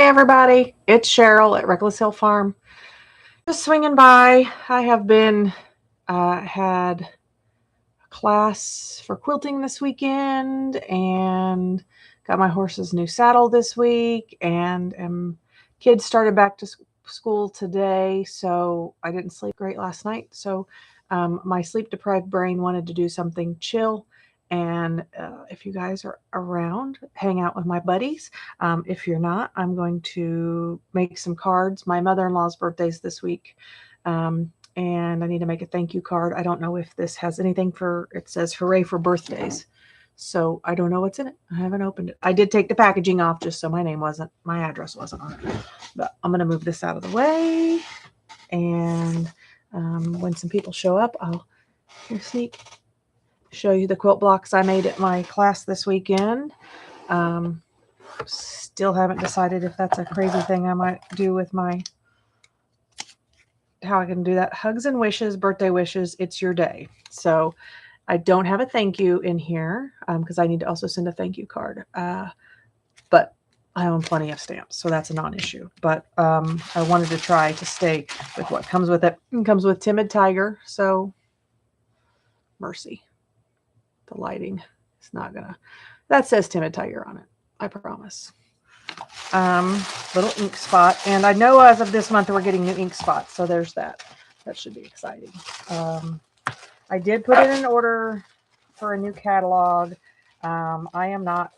Hey everybody, it's Cheryl at Reckless Hill Farm. Just swinging by. I have been had a class for quilting this weekend and got my horse's new saddle this week, and kids started back to school today, so I didn't sleep great last night. So my sleep deprived brain wanted to do something chill. And if you guys are around, hang out with my buddies. If you're not, I'm going to make some cards. My mother-in-law's birthday's this week. And I need to make a thank you card. I don't know if this has anything it says hooray for birthdays. So I don't know what's in it. I haven't opened it. I did take the packaging off just so my address wasn't on it. But I'm going to move this out of the way. And when some people show up, I'll show you the quilt blocks I made at my class this weekend. Still haven't decided if that's a crazy thing I might do with how I can do that. Hugs and wishes, birthday wishes, it's your day. So I don't have a thank you in here because I need to also send a thank you card. But I own plenty of stamps, so that's a non-issue. But I wanted to try to stay with what comes with it. It comes with Timid Tiger, so mercy. The lighting is not gonna. That says Timid Tiger on it. I promise. Little ink spot, and I know as of this month we're getting new ink spots, so there's that. That should be exciting. I did put in an order for a new catalog. I am not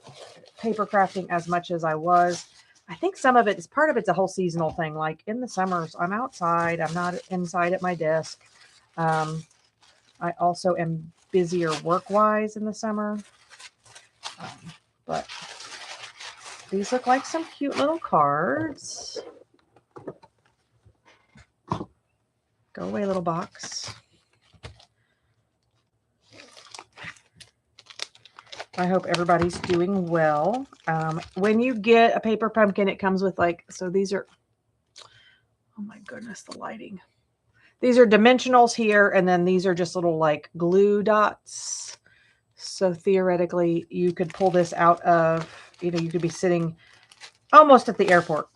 paper crafting as much as I was. I think some of it is part of it's a whole seasonal thing. Like in the summers, I'm outside. I'm not inside at my desk. I also am busier work-wise in the summer. But these look like some cute little cards. Go away, little box. I hope everybody's doing well. When you get a paper pumpkin, it comes with so these are, oh my goodness, the lighting. These are dimensionals here, and then these are just little glue dots. So theoretically, you could pull this out of, you could be sitting almost at the airport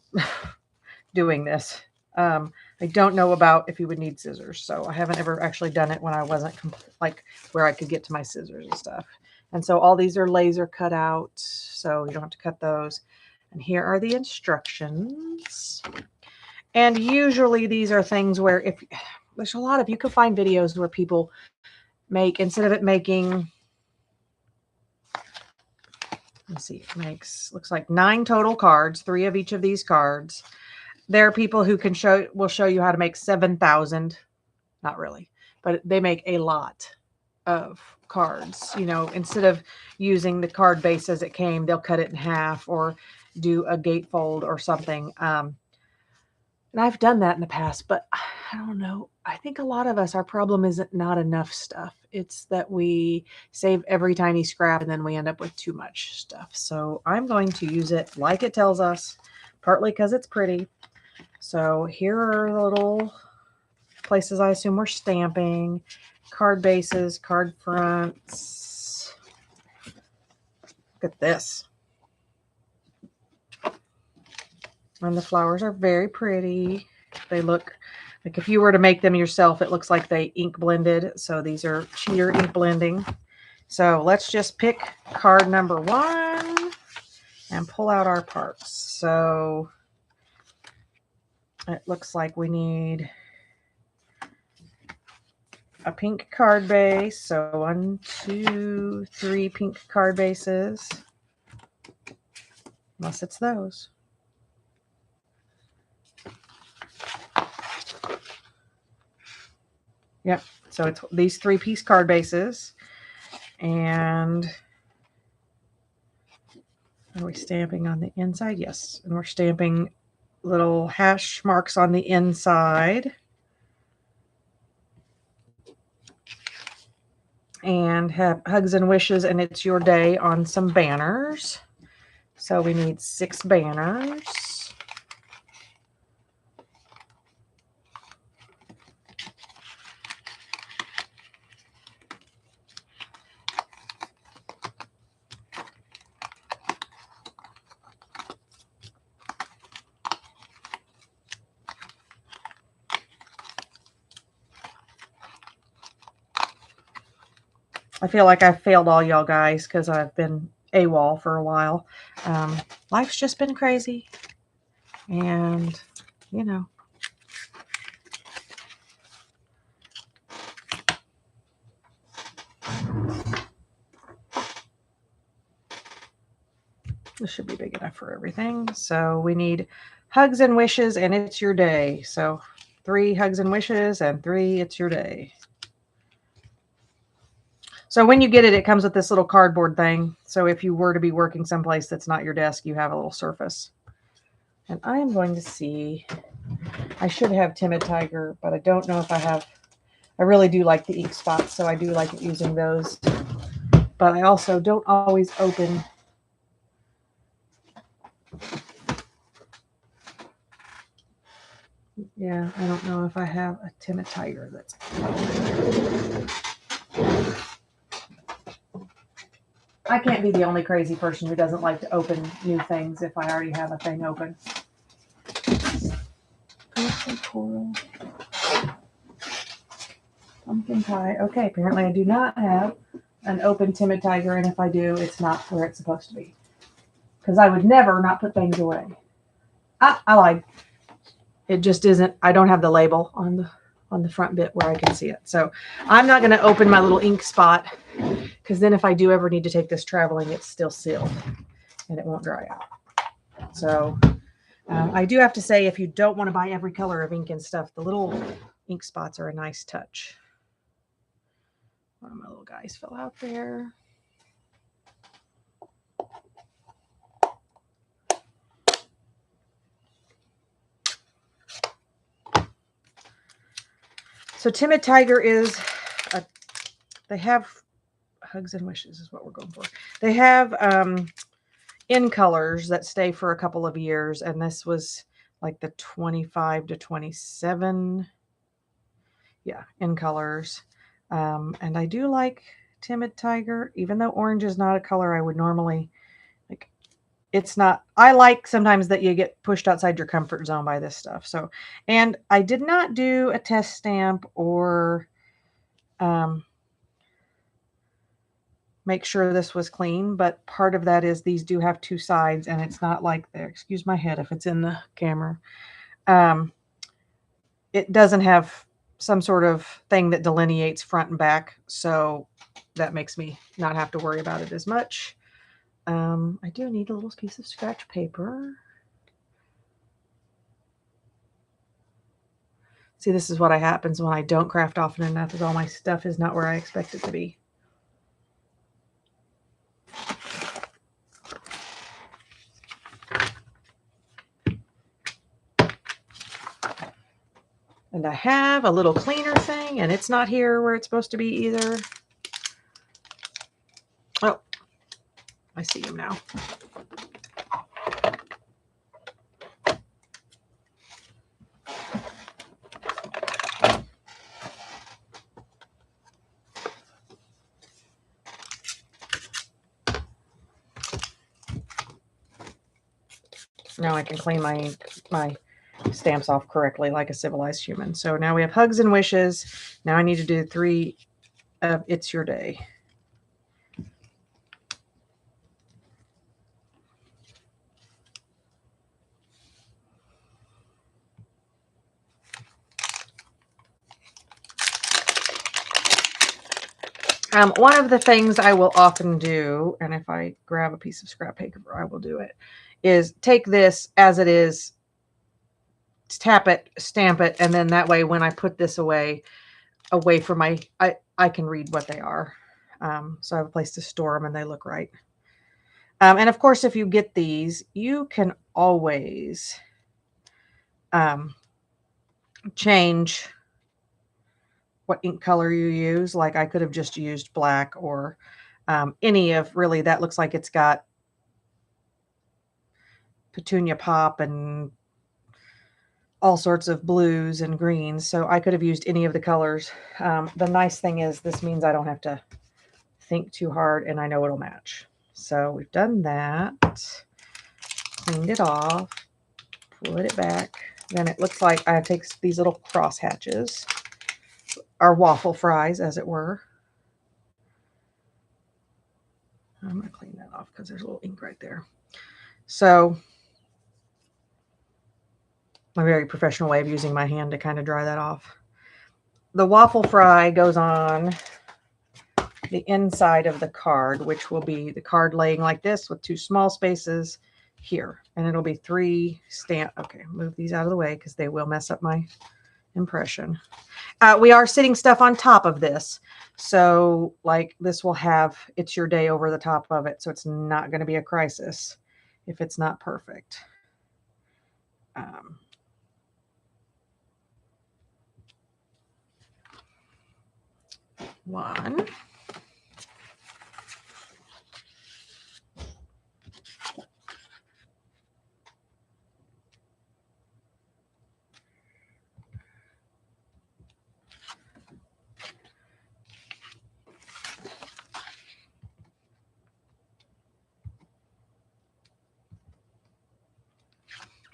doing this. I don't know about if you would need scissors, so I haven't ever actually done it when I wasn't where I could get to my scissors and stuff. And so all these are laser cut out, so you don't have to cut those. And here are the instructions. And usually these are things where there's a lot of, you can find videos where people make, instead of it making, let's see, looks like 9 total cards, 3 of each of these cards. There are people who will show you how to make 7,000. Not really, but they make a lot of cards. Instead of using the card base as it came, they'll cut it in half or do a gatefold or something. And I've done that in the past, but I don't know. I think a lot of us, our problem isn't not enough stuff. It's that we save every tiny scrap and then we end up with too much stuff. So I'm going to use it like it tells us, partly because it's pretty. So here are the little places I assume we're stamping, card bases, card fronts. Look at this. And the flowers are very pretty. They look like if you were to make them yourself, it looks like they ink blended. So these are cheater ink blending. So let's just pick card number 1 and pull out our parts. So it looks like we need a pink card base. So 1, 2, 3 pink card bases. Unless it's those. Yep. So it's these 3-piece card bases. And are we stamping on the inside? Yes. And we're stamping little hash marks on the inside. And have hugs and wishes and it's your day on some banners. So we need 6 banners. I feel like I've failed all y'all guys because I've been AWOL for a while. Life's just been crazy. And, you know. This should be big enough for everything. So we need hugs and wishes, and it's your day. So 3 hugs and wishes and 3 it's your day. So when you get it, it comes with this little cardboard thing. So if you were to be working someplace that's not your desk, you have a little surface. And I am going to see, I should have Timid Tiger, but I don't know if I have. I really do like the ink spots, so I do like using those. But I also don't always open. Yeah, I don't know if I have a Timid Tiger that's. I can't be the only crazy person who doesn't like to open new things if I already have a thing open. Coral. Pumpkin pie. Okay, apparently I do not have an open Timid Tiger, and if I do, it's not where it's supposed to be. Because I would never not put things away. I lied. It just isn't. I don't have the label on the front bit where I can see it. So I'm not going to open my little ink spot, because then if I do ever need to take this traveling, it's still sealed and it won't dry out. So I do have to say, if you don't want to buy every color of ink and stuff, the little ink spots are a nice touch. One of my little guys fell out there. So Timid Tiger is, they have hugs and wishes is what we're going for. They have in colors that stay for a couple of years, and this was like the 25 to 27. Yeah, in colors. And I do like Timid Tiger, even though orange is not a color I would normally like. It's not, I like sometimes that you get pushed outside your comfort zone by this stuff. So, and I did not do a test stamp or make sure this was clean, but part of that is these do have 2 sides, and it's not like there, excuse my head if it's in the camera. It doesn't have some sort of thing that delineates front and back. So that makes me not have to worry about it as much. I do need a little piece of scratch paper. See, this is what happens when I don't craft often enough, is all my stuff is not where I expect it to be. And I have a little cleaner thing, and it's not here where it's supposed to be either. Oh, I see him now. Now I can clean my stamps off correctly like a civilized human. So now we have hugs and wishes. Now I need to do 3 of It's Your Day. One of the things I will often do, and if I grab a piece of scrap paper, I will do it, is take this as it is, tap it, stamp it, and then that way when I put this away from my, I can read what they are. So I have a place to store them and they look right. And of course, if you get these, you can always change what ink color you use. Like I could have just used black or any of, really, that looks like it's got Petunia Pop and all sorts of blues and greens. So I could have used any of the colors. The nice thing is this means I don't have to think too hard and I know it'll match. So we've done that, cleaned it off, put it back. Then it looks like I take these little cross hatches, our waffle fries, as it were. I'm going to clean that off because there's a little ink right there. So a very professional way of using my hand to kind of dry that off. The waffle fry goes on the inside of the card, which will be the card laying like this with 2 small spaces here. And it'll be 3 stamp. Okay, move these out of the way because they will mess up my impression. We are sitting stuff on top of this. So like this will have It's Your Day over the top of it. So it's not going to be a crisis if it's not perfect. One.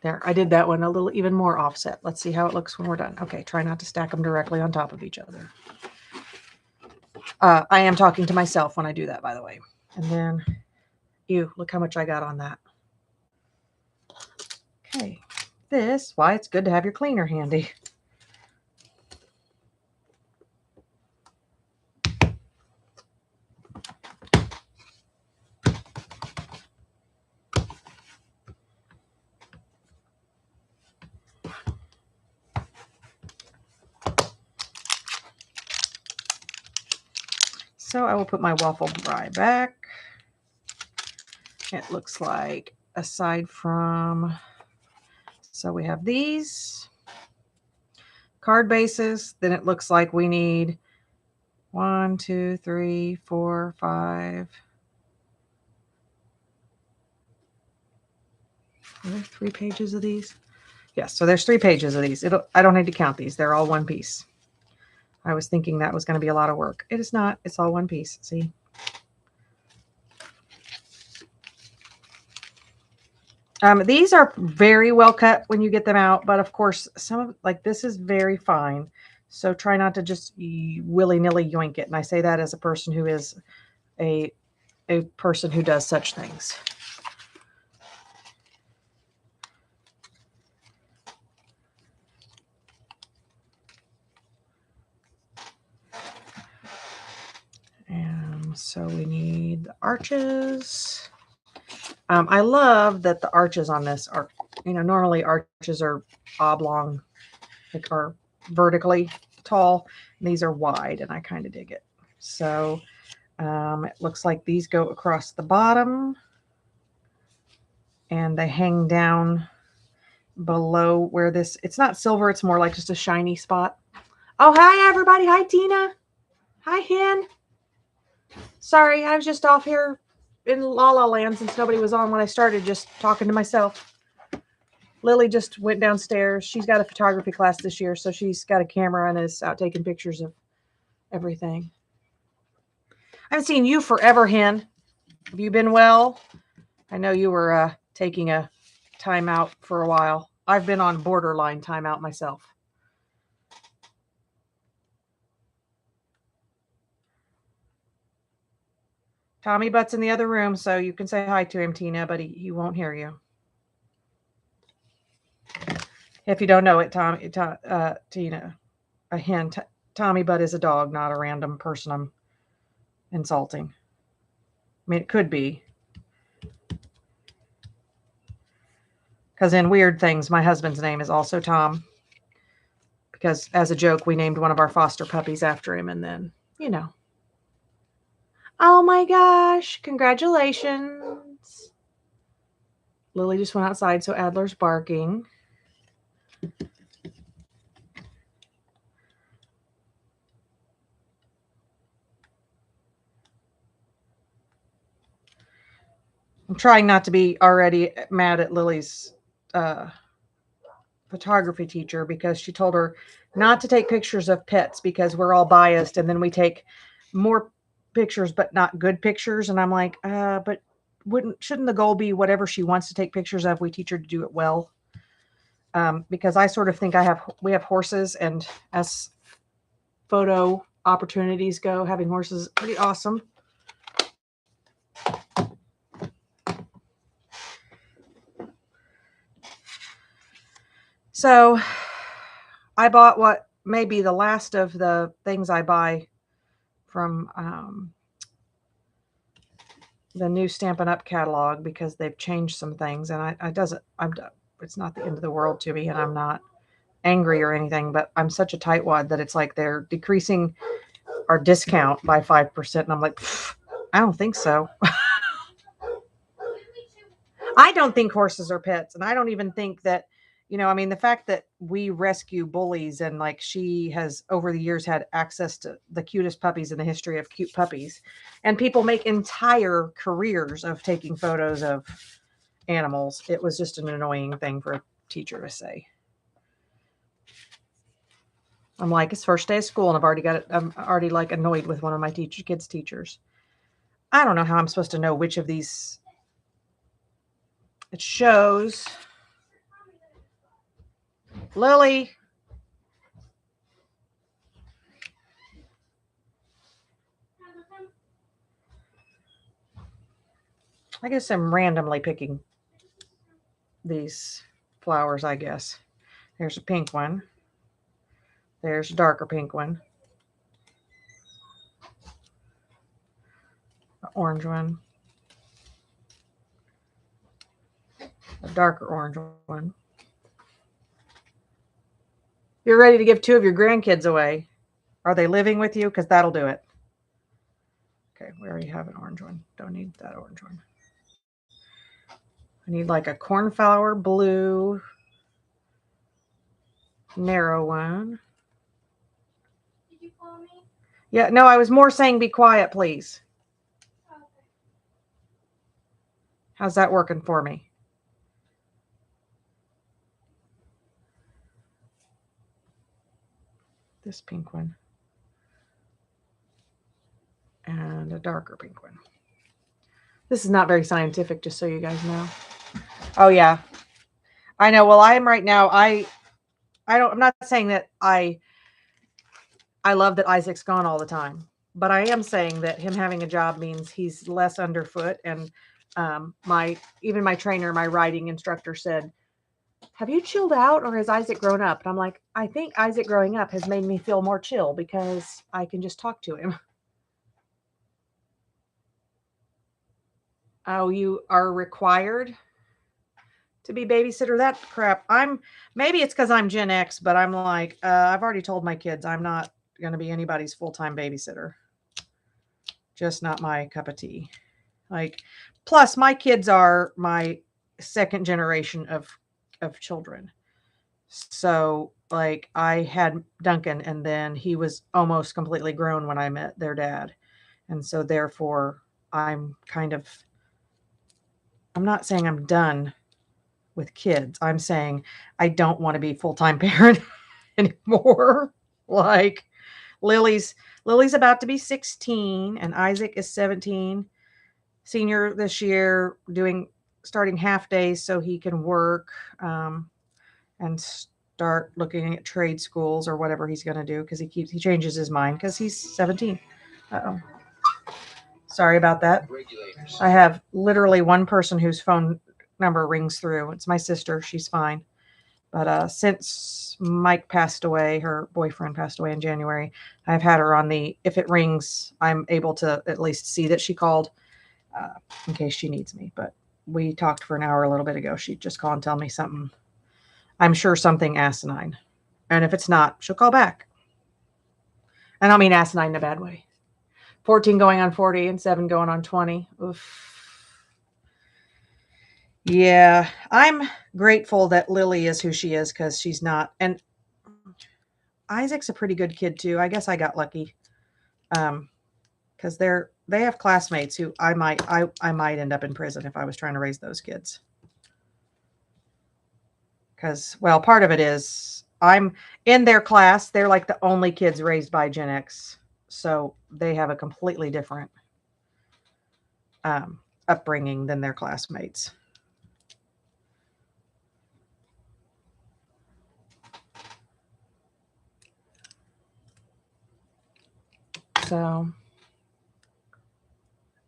There, I did that one a little even more offset. Let's see how it looks when we're done. Okay, try not to stack them directly on top of each other. I am talking to myself when I do that, by the way. And then, ew, look how much I got on that. Okay, why it's good to have your cleaner handy. So I will put my waffle fry back. It looks like aside from, so we have these card bases, then it looks like we need 1, 2, 3, 4, 5. Are there 3 pages of these? Yes, so there's 3 pages of these. I don't need to count these. They're all one piece. I was thinking that was going to be a lot of work. It is not. It's all one piece. See? These are very well cut when you get them out, but of course, some of like this is very fine. So try not to just willy-nilly yoink it. And I say that as a person who is a person who does such things. And so we need the arches. I love that the arches on this are, normally arches are oblong, like are vertically tall. And these are wide, and I kind of dig it. So it looks like these go across the bottom, and they hang down below where this, it's not silver, it's more like just a shiny spot. Oh, hi, everybody. Hi, Tina. Hi, Hen. Sorry, I was just off here in La La Land since nobody was on when I started, just talking to myself. Lily just went downstairs. She's got a photography class this year, so she's got a camera and is out taking pictures of everything. I haven't seen you forever, Hen. Have you been well? I know you were taking a time out for a while. I've been on borderline timeout myself. Tommy Butt's in the other room, so you can say hi to him, Tina, but he won't hear you. If you don't know it, Tina, a hen, Tommy Butt is a dog, not a random person I'm insulting. I mean, it could be. Because in Weird Things, my husband's name is also Tom. Because as a joke, we named one of our foster puppies after him, and then, Oh my gosh, congratulations. Lily just went outside, so Adler's barking. I'm trying not to be already mad at Lily's photography teacher because she told her not to take pictures of pets because we're all biased, and then we take more pictures but not good pictures. And I'm like, but shouldn't the goal be whatever she wants to take pictures of, we teach her to do it well? Because I sort of think we have horses, and as photo opportunities go, having horses is pretty awesome. So I bought what may be the last of the things I buy from the new Stampin' Up! Catalog because they've changed some things, and it's not the end of the world to me, and I'm not angry or anything, but I'm such a tightwad that it's like they're decreasing our discount by 5%, and I'm like, I don't think so. I don't think horses are pets, and I don't even think that, I mean, the fact that we rescue bullies and like she has over the years had access to the cutest puppies in the history of cute puppies, and people make entire careers of taking photos of animals. It was just an annoying thing for a teacher to say. I'm like, it's first day of school, and I'm already like annoyed with one of my kids' teachers. I don't know how I'm supposed to know which of these. It shows Lily. I guess I'm randomly picking these flowers, I guess. There's a pink one. There's a darker pink one. An orange one. A darker orange one. You're ready to give 2 of your grandkids away. Are they living with you? Because that'll do it. Okay, we already have an orange one. Don't need that orange one. I need like a cornflower blue narrow one. Did you call me? Yeah, no, I was more saying be quiet, please. Okay. How's that working for me? This pink one. And a darker pink one. This is not very scientific, just so you guys know. Oh yeah. I know. Well, I am right now. I'm not saying that I love that Isaac's gone all the time, but I am saying that him having a job means he's less underfoot. And my trainer, my riding instructor said, have you chilled out or has Isaac grown up? And I'm like, I think Isaac growing up has made me feel more chill because I can just talk to him. Oh, you are required to be babysitter? That crap. Maybe it's because I'm Gen X, but I'm like, I've already told my kids I'm not going to be anybody's full-time babysitter. Just not my cup of tea. Like, plus my kids are my second generation of children. So like I had Duncan, and then he was almost completely grown when I met their dad. And so therefore I'm not saying I'm done with kids. I'm saying I don't want to be full-time parent anymore. Like Lily's about to be 16 and Isaac is 17, senior this year, starting half days so he can work and start looking at trade schools or whatever he's going to do because he changes his mind because he's 17. Uh-oh. Sorry about that. Regulators. I have literally one person whose phone number rings through. It's my sister. She's fine. But since Mike passed away, her boyfriend passed away in January, I've had her on if it rings, I'm able to at least see that she called in case she needs me. But we talked for an hour a little bit ago. She'd just call and tell me something. I'm sure something asinine. And if it's not, she'll call back. And I mean asinine in a bad way. 14 going on 40 and 7 going on 20. Oof. Yeah, I'm grateful that Lily is who she is because she's not. And Isaac's a pretty good kid too. I guess I got lucky. Because they have classmates who I might end up in prison if I was trying to raise those kids. Because, well, part of it is I'm in their class. They're like the only kids raised by Gen X. So they have a completely different upbringing than their classmates. So,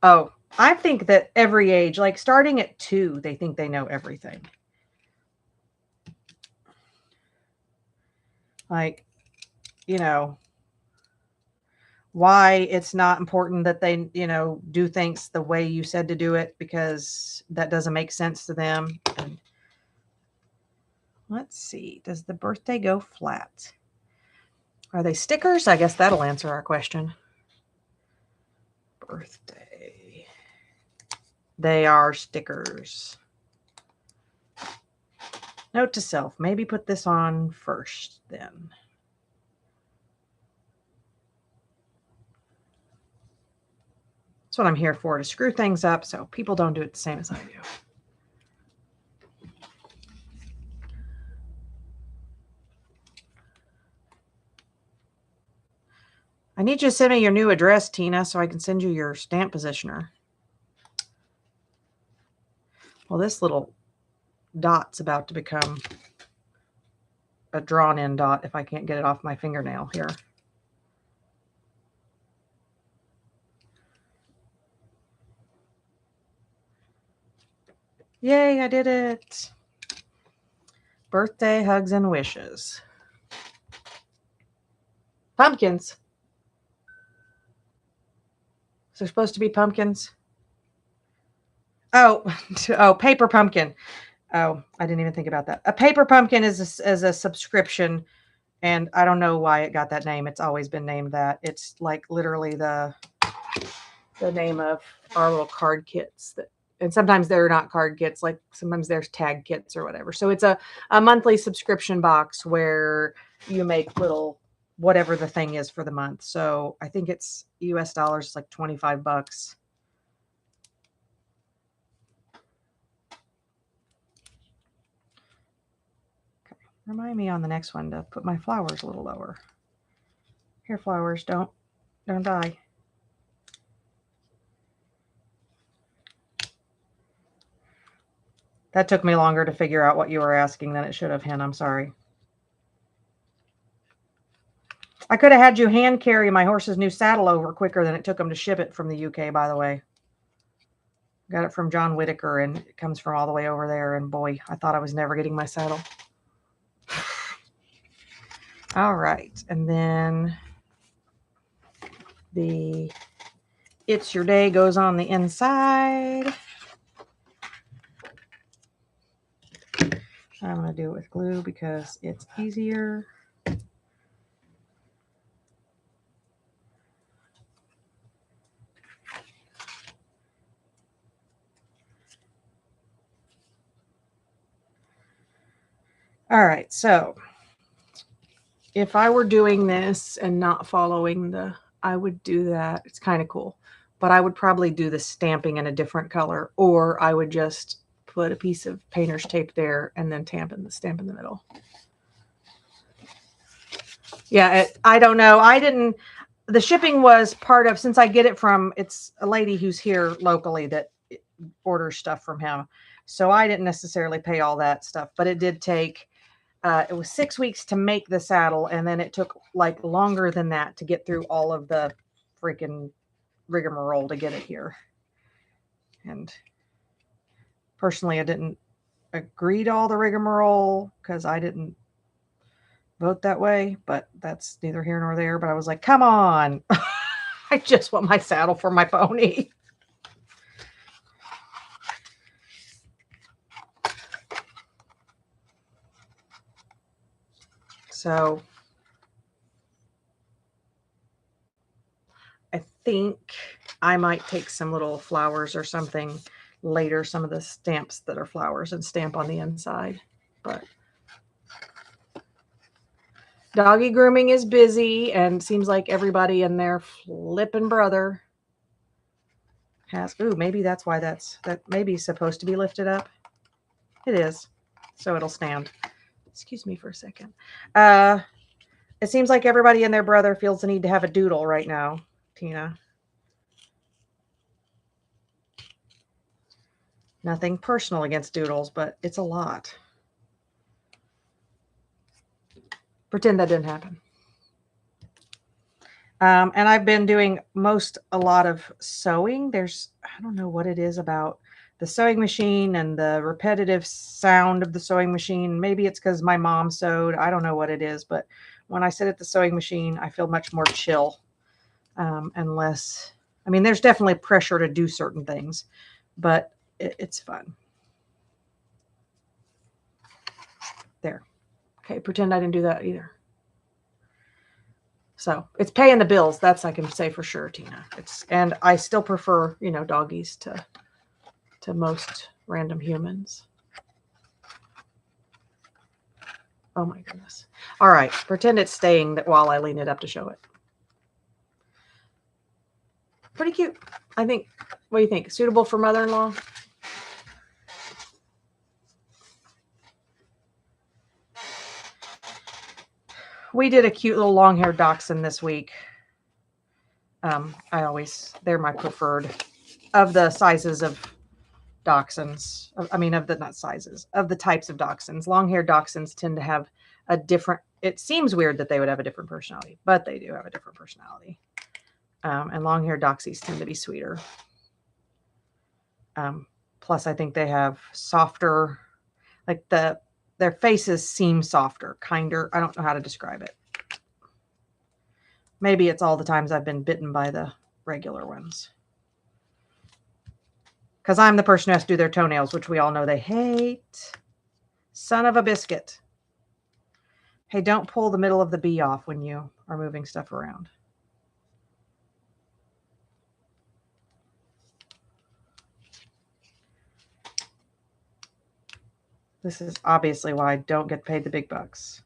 I think that every age, like starting at 2, they think they know everything. Like, you know, why it's not important that they, do things the way you said to do it, because that doesn't make sense to them. And let's see, does the birthday go flat? Are they stickers? I guess that'll answer our question. Birthday. They are stickers. Note to self, maybe put this on first then. That's what I'm here for, to screw things up so people don't do it the same as I do. I need you to send me your new address, Tina, so I can send you your stamp positioner. Well, this little dot's about to become a drawn-in dot if I can't get it off my fingernail here. Yay, I did it. Birthday hugs and wishes. Pumpkins. So they're supposed to be pumpkins. Oh, paper pumpkin. Oh, I didn't even think about that. A paper pumpkin is a subscription, and I don't know why it got that name. It's always been named that. It's like literally the name of our little card kits that, and sometimes they're not card kits, like sometimes there's tag kits or whatever. So it's a monthly subscription box where you make little whatever the thing is for the month. So I think it's US dollars, it's like $25. Okay. Remind me on the next one to put my flowers a little lower. Here, flowers, don't die. That took me longer to figure out what you were asking than it should have, Hen. I'm sorry. I could have had you hand carry my horse's new saddle over quicker than it took them to ship it from the UK, by the way. Got it from John Whitaker, and it comes from all the way over there. And boy, I thought I was never getting my saddle. All right. And then the It's Your Day goes on the inside. I'm going to do it with glue because it's easier. All right, so if I were doing this and not following I would do that. It's kind of cool, but I would probably do the stamping in a different color, or I would just put a piece of painter's tape there and then stamp in the middle. Yeah, I don't know. The shipping was part of, since I get it from, it's a lady who's here locally that orders stuff from him. So I didn't necessarily pay all that stuff, but it did take, it was 6 weeks to make the saddle. And then it took like longer than that to get through all of the freaking rigmarole to get it here. And personally, I didn't agree to all the rigmarole because I didn't vote that way, but that's neither here nor there. But I was like, come on. I just want my saddle for my pony. So I think I might take some little flowers or something later, some of the stamps that are flowers, and stamp on the inside. But doggy grooming is busy, and seems like everybody and their flipping brother has, maybe that's why that maybe is supposed to be lifted up. It is, so it'll stand. Excuse me for a second. It seems like everybody and their brother feels the need to have a doodle right now, Tina. Nothing personal against doodles, but it's a lot. Pretend that didn't happen. And I've been doing a lot of sewing. I don't know what it is about the sewing machine and the repetitive sound of the sewing machine. Maybe it's because my mom sewed. I don't know what it is, but when I sit at the sewing machine, I feel much more chill and less. I mean, there's definitely pressure to do certain things, but it's fun. There. Okay, pretend I didn't do that either. So it's paying the bills. That's I can say for sure, Tina. And I still prefer, doggies to most random humans. Oh my goodness. All right, pretend it's staying while I lean it up to show it. Pretty cute, I think. What do you think? Suitable for mother-in-law? We did a cute little long-haired dachshund this week. They're my preferred of the sizes of dachshunds. Not sizes, of the types of dachshunds. Long-haired dachshunds tend to have a different, it seems weird that they would have a different personality, but they do have a different personality. And long-haired doxies tend to be sweeter. Plus, I think they have softer, like their faces seem softer, kinder. I don't know how to describe it. Maybe it's all the times I've been bitten by the regular ones. Because I'm the person who has to do their toenails, which we all know they hate. Son of a biscuit. Hey, don't pull the middle of the bee off when you are moving stuff around. This is obviously why I don't get paid the big bucks.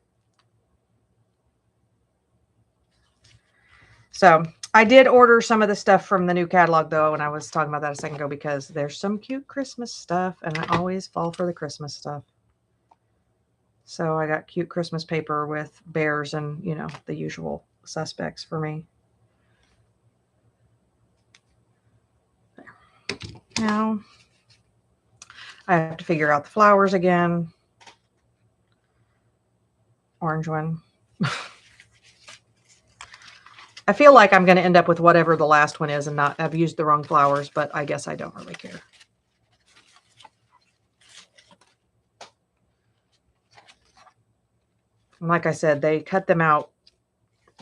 So I did order some of the stuff from the new catalog, though, and I was talking about that a second ago because there's some cute Christmas stuff, and I always fall for the Christmas stuff. So I got cute Christmas paper with bears and, the usual suspects for me. There. Now I have to figure out the flowers again. Orange one. I feel like I'm going to end up with whatever the last one is and not have used the wrong flowers, but I guess I don't really care. And like I said, they cut them out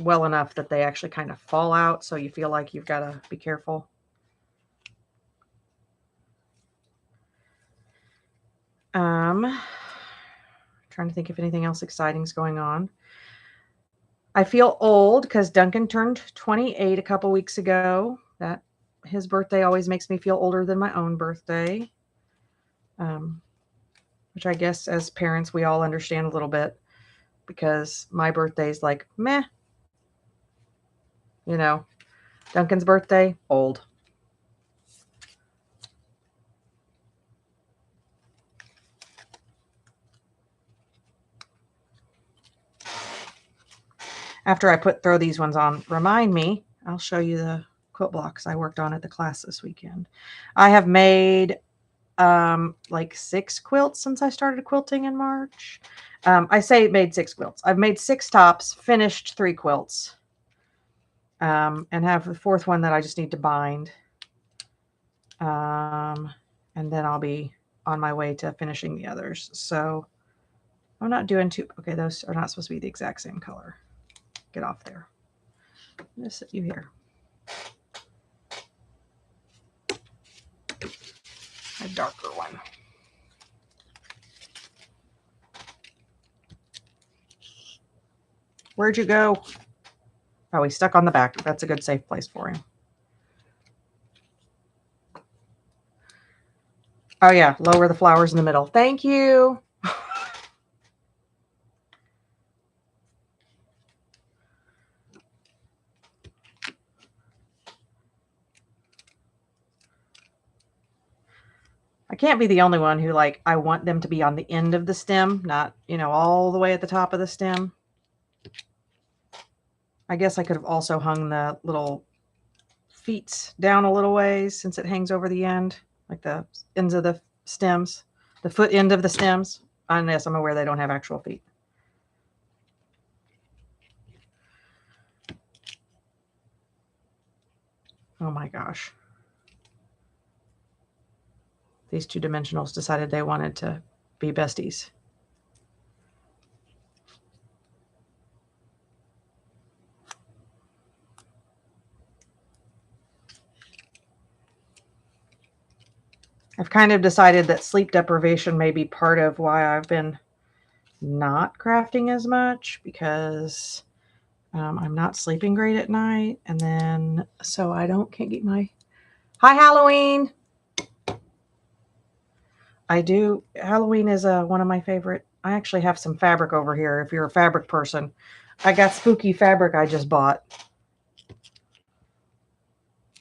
well enough that they actually kind of fall out, so you feel like you've got to be careful. Trying to think if anything else exciting is going on. I feel old because Duncan turned 28 a couple weeks ago. That his birthday always makes me feel older than my own birthday, which I guess as parents we all understand a little bit because my birthday's like meh. Duncan's birthday, old. After I throw these ones on, remind me, I'll show you the quilt blocks I worked on at the class this weekend. I have made like 6 quilts since I started quilting in March. I say made 6 quilts. I've made 6 tops, finished 3 quilts, and have the 4th one that I just need to bind. And then I'll be on my way to finishing the others. So I'm not doing too, okay, those are not supposed to be the exact same color. Get off there. I'm going to sit you here. A darker one. Where'd you go? Oh, he's stuck on the back. That's a good safe place for him. Oh yeah, lower the flowers in the middle. Thank you. I can't be the only one who I want them to be on the end of the stem, not, all the way at the top of the stem. I guess I could have also hung the little feet down a little ways since it hangs over the end, like the ends of the stems, the foot end of the stems. Unless I'm aware they don't have actual feet. Oh my gosh. These 2-dimensionals decided they wanted to be besties. I've kind of decided that sleep deprivation may be part of why I've been not crafting as much, because I'm not sleeping great at night. And then, so I can't get my, hi Halloween. Halloween is one of my favorite. I actually have some fabric over here. If you're a fabric person, I got spooky fabric I just bought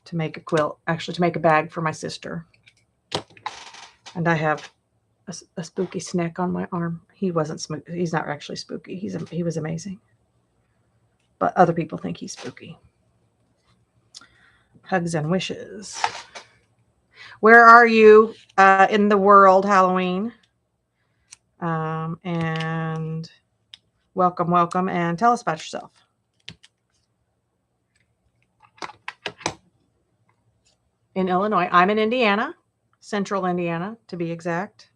to make a quilt, actually to make a bag for my sister. And I have a spooky snack on my arm. He wasn't spooky. He's not actually spooky. He was amazing. But other people think he's spooky. Hugs and wishes. Where are you in the world, Halloween? And welcome, and tell us about yourself. In Illinois. I'm in Indiana, central Indiana to be exact.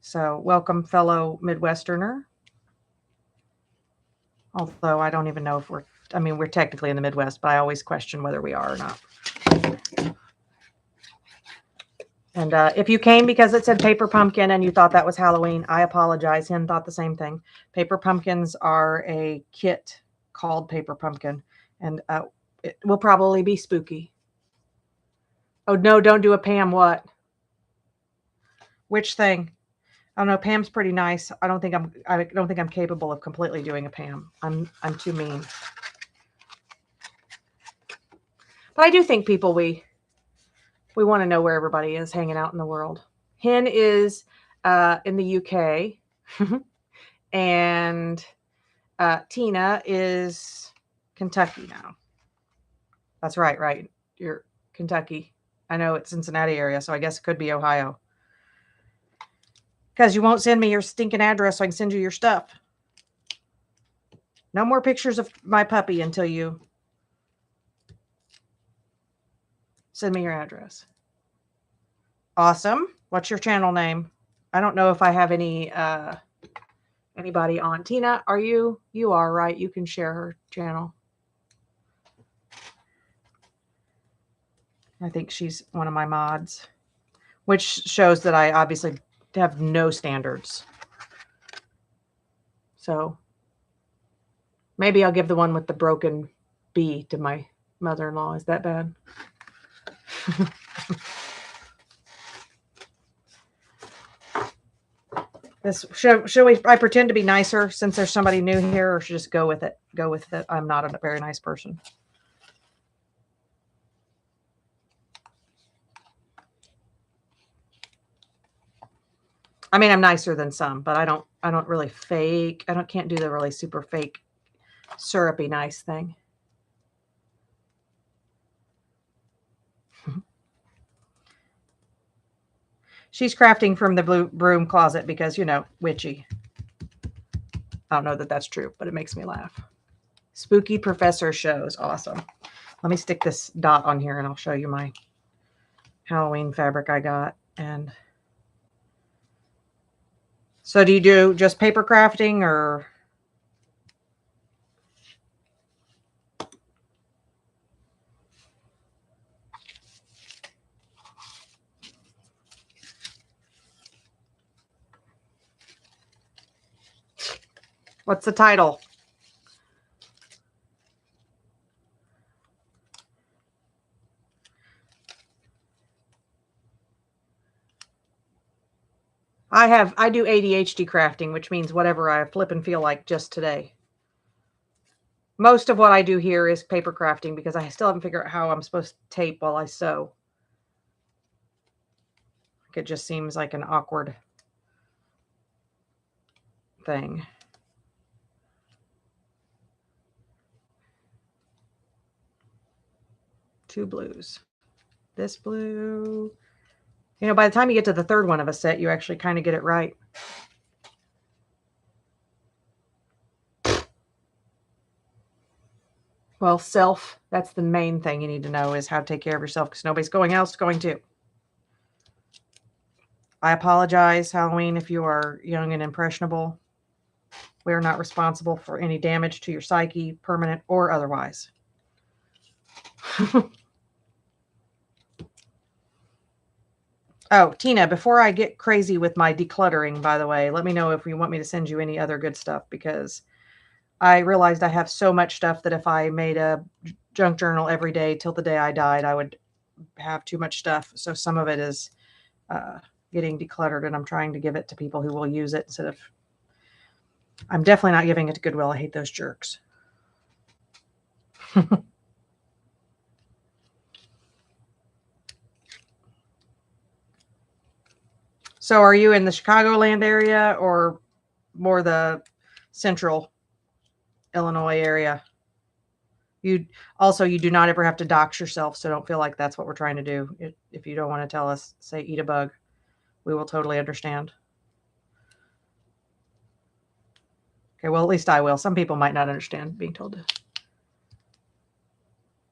So welcome, fellow Midwesterner. Although I don't even know if we're technically in the Midwest, but I always question whether we are or not. And if you came because it said paper pumpkin and you thought that was Halloween, I apologize. Hen thought the same thing. Paper pumpkins are a kit called Paper Pumpkin, and it will probably be spooky. Oh no, don't do a Pam. What? Which thing? I don't know. Pam's pretty nice. I don't think I'm capable of completely doing a Pam. I'm too mean. But I do think people we want to know where everybody is hanging out in the world. Hen is in the UK, and Tina is Kentucky now. That's right. You're Kentucky. I know it's Cincinnati area, so I guess it could be Ohio. Because you won't send me your stinking address so I can send you your stuff. No more pictures of my puppy until you send me your address. Awesome. What's your channel name? I don't know if I have any anybody on. Tina, are you? You are, right? You can share her channel. I think she's one of my mods, which shows that I obviously have no standards. So maybe I'll give the one with the broken bee to my mother-in-law. Is that bad? Should we? I pretend to be nicer since there's somebody new here, or should just go with it? Go with it. I'm not a very nice person. I mean, I'm nicer than some, but I don't really fake. Can't do the really super fake, syrupy nice thing. She's crafting from the blue broom closet because, witchy. I don't know that that's true, but it makes me laugh. Spooky Professor shows. Awesome. Let me stick this dot on here and I'll show you my Halloween fabric I got. And so do you do just paper crafting or? What's the title? I do ADHD crafting, which means whatever I flip and feel like just today. Most of what I do here is paper crafting because I still haven't figured out how I'm supposed to tape while I sew. It just seems like an awkward thing. Two blues. This blue. By the time you get to the third one of a set, you actually kind of get it right. Well, that's the main thing you need to know, is how to take care of yourself, because nobody's else going to. I apologize, Halloween, if you are young and impressionable. We are not responsible for any damage to your psyche, permanent or otherwise. Oh, Tina, before I get crazy with my decluttering, by the way, let me know if you want me to send you any other good stuff, because I realized I have so much stuff that if I made a junk journal every day till the day I died, I would have too much stuff. So some of it is getting decluttered, and I'm trying to give it to people who will use it instead of. I'm definitely not giving it to Goodwill. I hate those jerks. So are you in the Chicagoland area or more the central Illinois area? You do not ever have to dox yourself, so don't feel like that's what we're trying to do. If you don't want to tell us, say eat a bug, we will totally understand. Okay, well, at least I will. Some people might not understand being told to.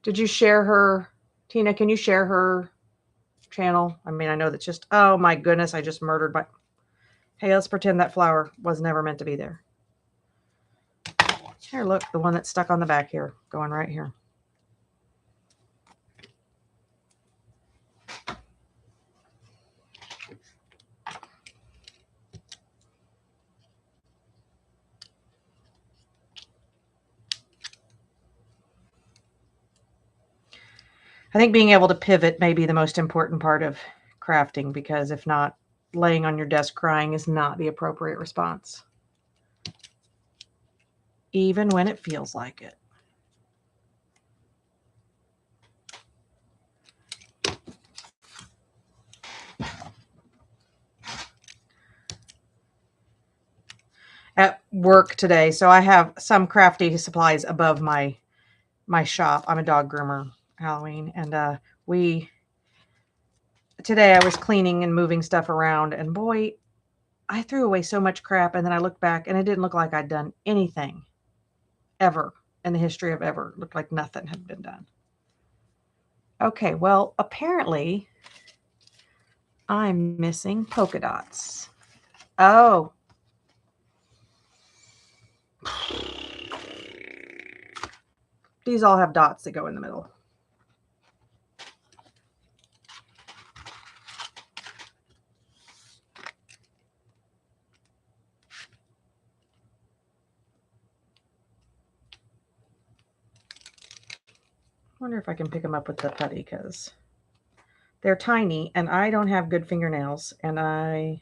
Did you share her, Tina? Can you share her channel? I mean, I know that's just, oh my goodness, I just murdered my. Hey, let's pretend that flower was never meant to be there. Here, look, the one that's stuck on the back here, going right here. I think being able to pivot may be the most important part of crafting, because if not, laying on your desk crying is not the appropriate response, even when it feels like it. At work today, so I have some crafty supplies above my shop. I'm a dog groomer, Halloween, and today I was cleaning and moving stuff around, and boy, I threw away so much crap, and then I looked back and it didn't look like I'd done anything ever in the history of ever. It looked like nothing had been done. Okay, well, apparently I'm missing polka dots. Oh. These all have dots that go in the middle. I wonder if I can pick them up with the putty, because they're tiny and I don't have good fingernails, and I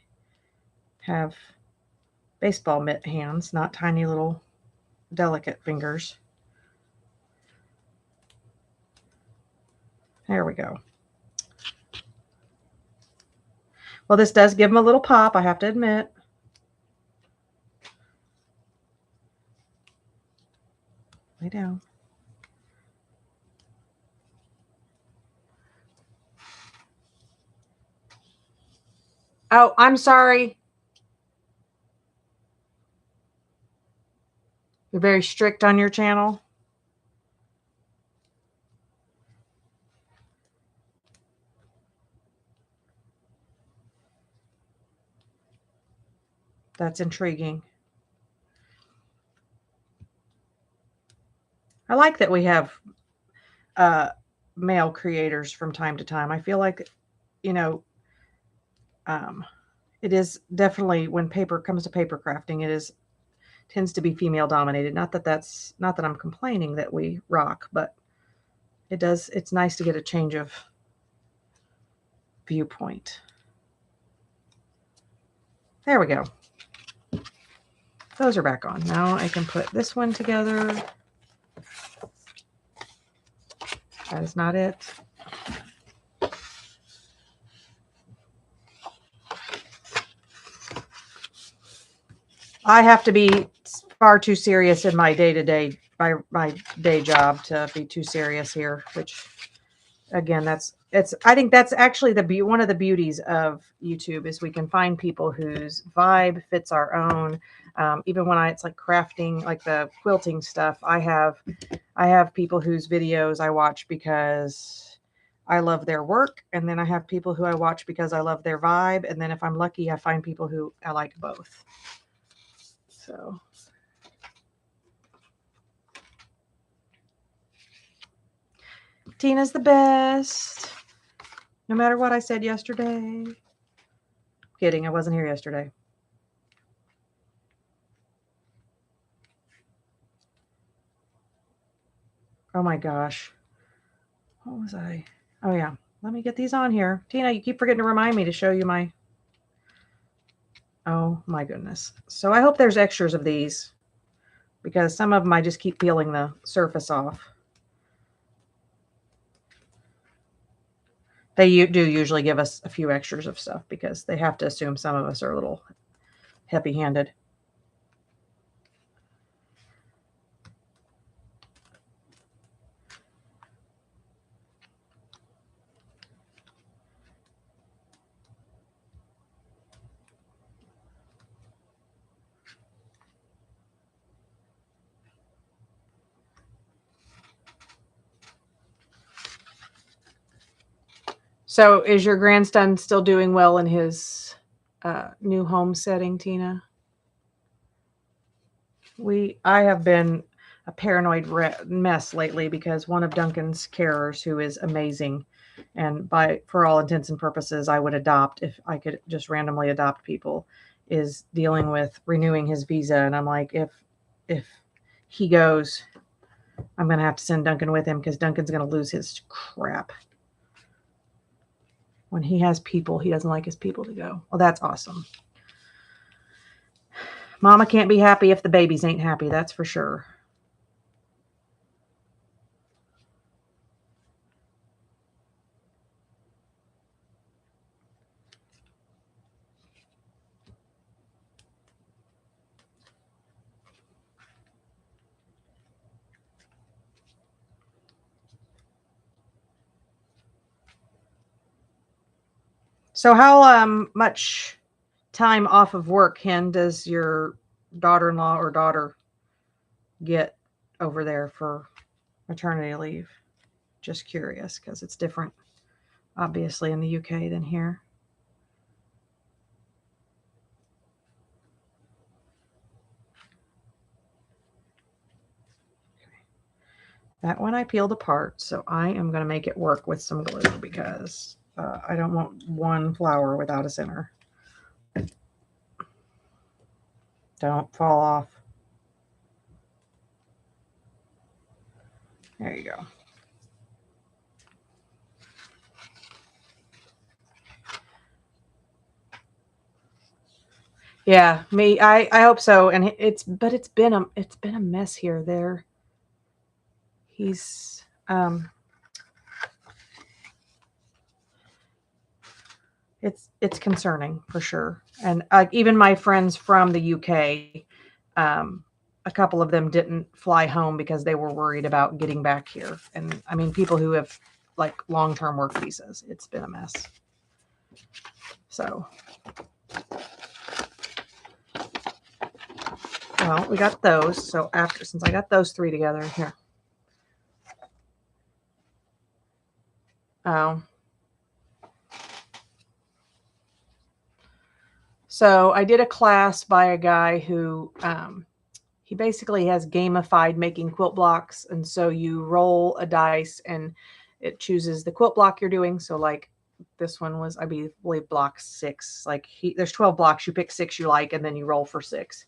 have baseball mitt hands, not tiny little delicate fingers. There we go. Well, this does give them a little pop, I have to admit. Lay down. Oh, I'm sorry. You're very strict on your channel. That's intriguing. I like that we have male creators from time to time. I feel like, you know, it is definitely, when paper comes to paper crafting, tends to be female dominated. Not that I'm complaining that we rock, but it's nice to get a change of viewpoint. There we go. Those are back on. Now I can put this one together. That is not it. I have to be far too serious in my day-to-day, my day job, to be too serious here, which again, I think that's actually one of the beauties of YouTube, is we can find people whose vibe fits our own. Even when it's like crafting, like the quilting stuff, I have people whose videos I watch because I love their work, and then I have people who I watch because I love their vibe, and then if I'm lucky, I find people who I like both. So Tina's the best, no matter what I said yesterday. Kidding, I wasn't here yesterday. Oh my gosh. What was I? Oh yeah. Let me get these on here. Tina, you keep forgetting to remind me to show you my... Oh my goodness. So I hope there's extras of these, because some of them I just keep peeling the surface off. They do usually give us a few extras of stuff because they have to assume some of us are a little heavy-handed. So is your grandson still doing well in his new home setting, Tina? I have been a paranoid mess lately because one of Duncan's carers, who is amazing, and for all intents and purposes, I would adopt if I could just randomly adopt people, is dealing with renewing his visa. And I'm like, if he goes, I'm going to have to send Duncan with him because Duncan's going to lose his crap. When he has people, he doesn't like his people to go. Well, that's awesome. Mama can't be happy if the babies ain't happy, that's for sure. So how much time off of work, Hen, does your daughter-in-law or daughter get over there for maternity leave? Just curious, because it's different, obviously, in the UK than here. That one I peeled apart, so I am going to make it work with some glue because I don't want one flower without a center. Don't fall off. There you go. Yeah, me. I hope so. And it's been a mess here. There. He's it's concerning for sure. And even my friends from the UK, a couple of them didn't fly home because they were worried about getting back here. And I mean, people who have like long-term work visas. It's been a mess. So, well, we got those. So since I got those three together here. Oh. So I did a class by a guy who he basically has gamified making quilt blocks. And so you roll a dice and it chooses the quilt block you're doing. So like this one was, I believe, block 6. Like there's 12 blocks. You pick 6 you like, and then you roll for 6.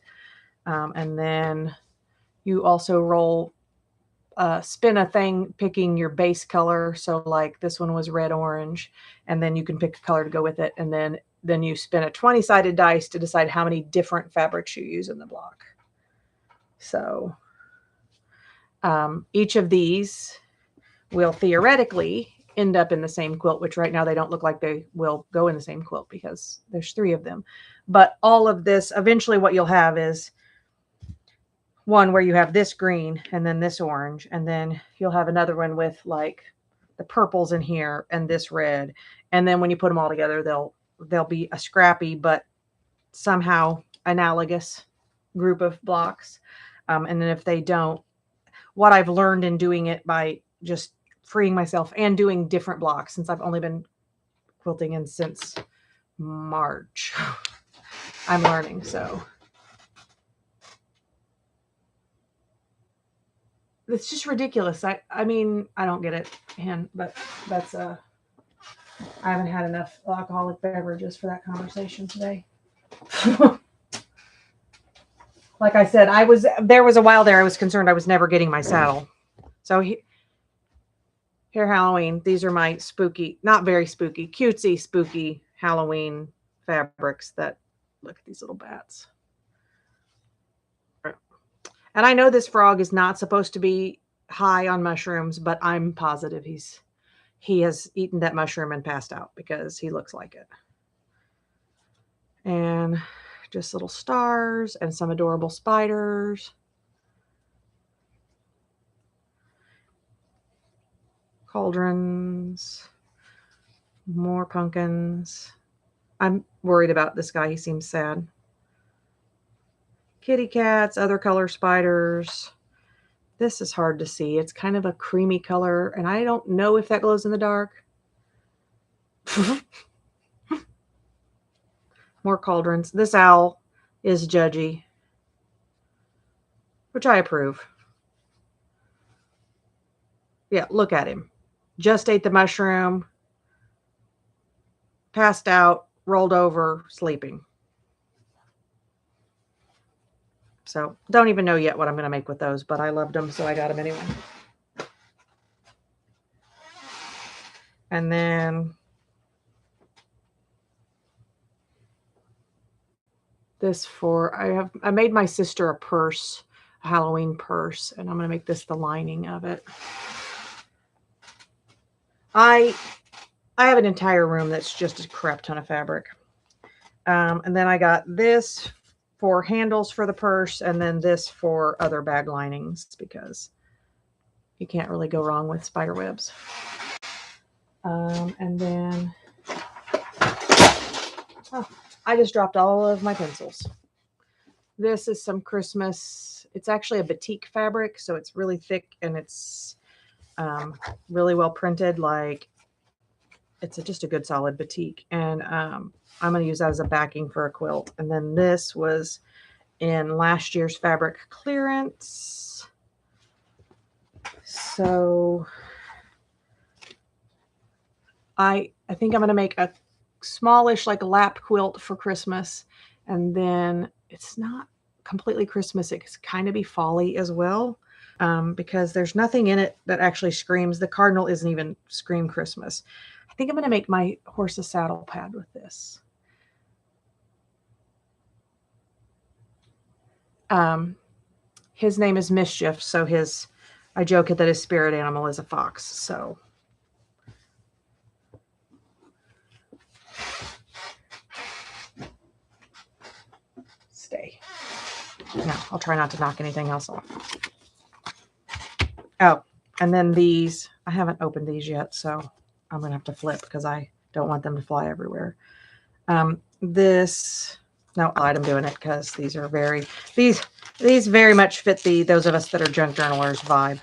And then you also roll, spin a thing picking your base color. So like this one was red orange, and then you can pick a color to go with it. And then you spin a 20-sided dice to decide how many different fabrics you use in the block. So each of these will theoretically end up in the same quilt, which right now they don't look like they will go in the same quilt because there's 3 of them. But all of this, eventually what you'll have is one where you have this green and then this orange, and then you'll have another one with like the purples in here and this red. And then when you put them all together, they'll be a scrappy but somehow analogous group of blocks. And then if they don't, what I've learned in doing it by just freeing myself and doing different blocks, since I've only been quilting in since March, I'm learning. So it's just ridiculous. I mean, I don't get it, but that's I haven't had enough alcoholic beverages for that conversation today. Like I said, there was a while there I was concerned I was never getting my saddle. So here Halloween, these are my spooky, not very spooky, cutesy spooky Halloween fabrics that look at these little bats. And I know this frog is not supposed to be high on mushrooms, but I'm positive he has eaten that mushroom and passed out because he looks like it. And just little stars and some adorable spiders. Cauldrons. More pumpkins. I'm worried about this guy. He seems sad. Kitty cats, other color spiders. This is hard to see. It's kind of a creamy color, and I don't know if that glows in the dark. More cauldrons. This owl is judgy, which I approve. Yeah, look at him. Just ate the mushroom, passed out, rolled over, sleeping. So don't even know yet what I'm going to make with those, but I loved them, so I got them anyway. And then this I made my sister a purse, a Halloween purse, and I'm going to make this the lining of it. I have an entire room that's just a crap ton of fabric. And then I got this for handles for the purse, and then this for other bag linings because you can't really go wrong with spider webs. And then I just dropped all of my pencils. This is some Christmas. It's actually a batik fabric, so it's really thick and it's really well printed. Like it's just a good solid batik. And I'm going to use that as a backing for a quilt. And then this was in last year's fabric clearance. So I think I'm going to make a smallish like a lap quilt for Christmas. And then it's not completely Christmas. It can kind of be fall-y as well because there's nothing in it that actually screams. The cardinal isn't even scream Christmas. I think I'm going to make my horse a saddle pad with this. His name is Mischief, so I joke that his spirit animal is a fox. So stay. No, I'll try not to knock anything else off. Oh, and then these, I haven't opened these yet, so I'm going to have to flip because I don't want them to fly everywhere. No, I'm doing it because these very much fit those of us that are junk journalers vibe.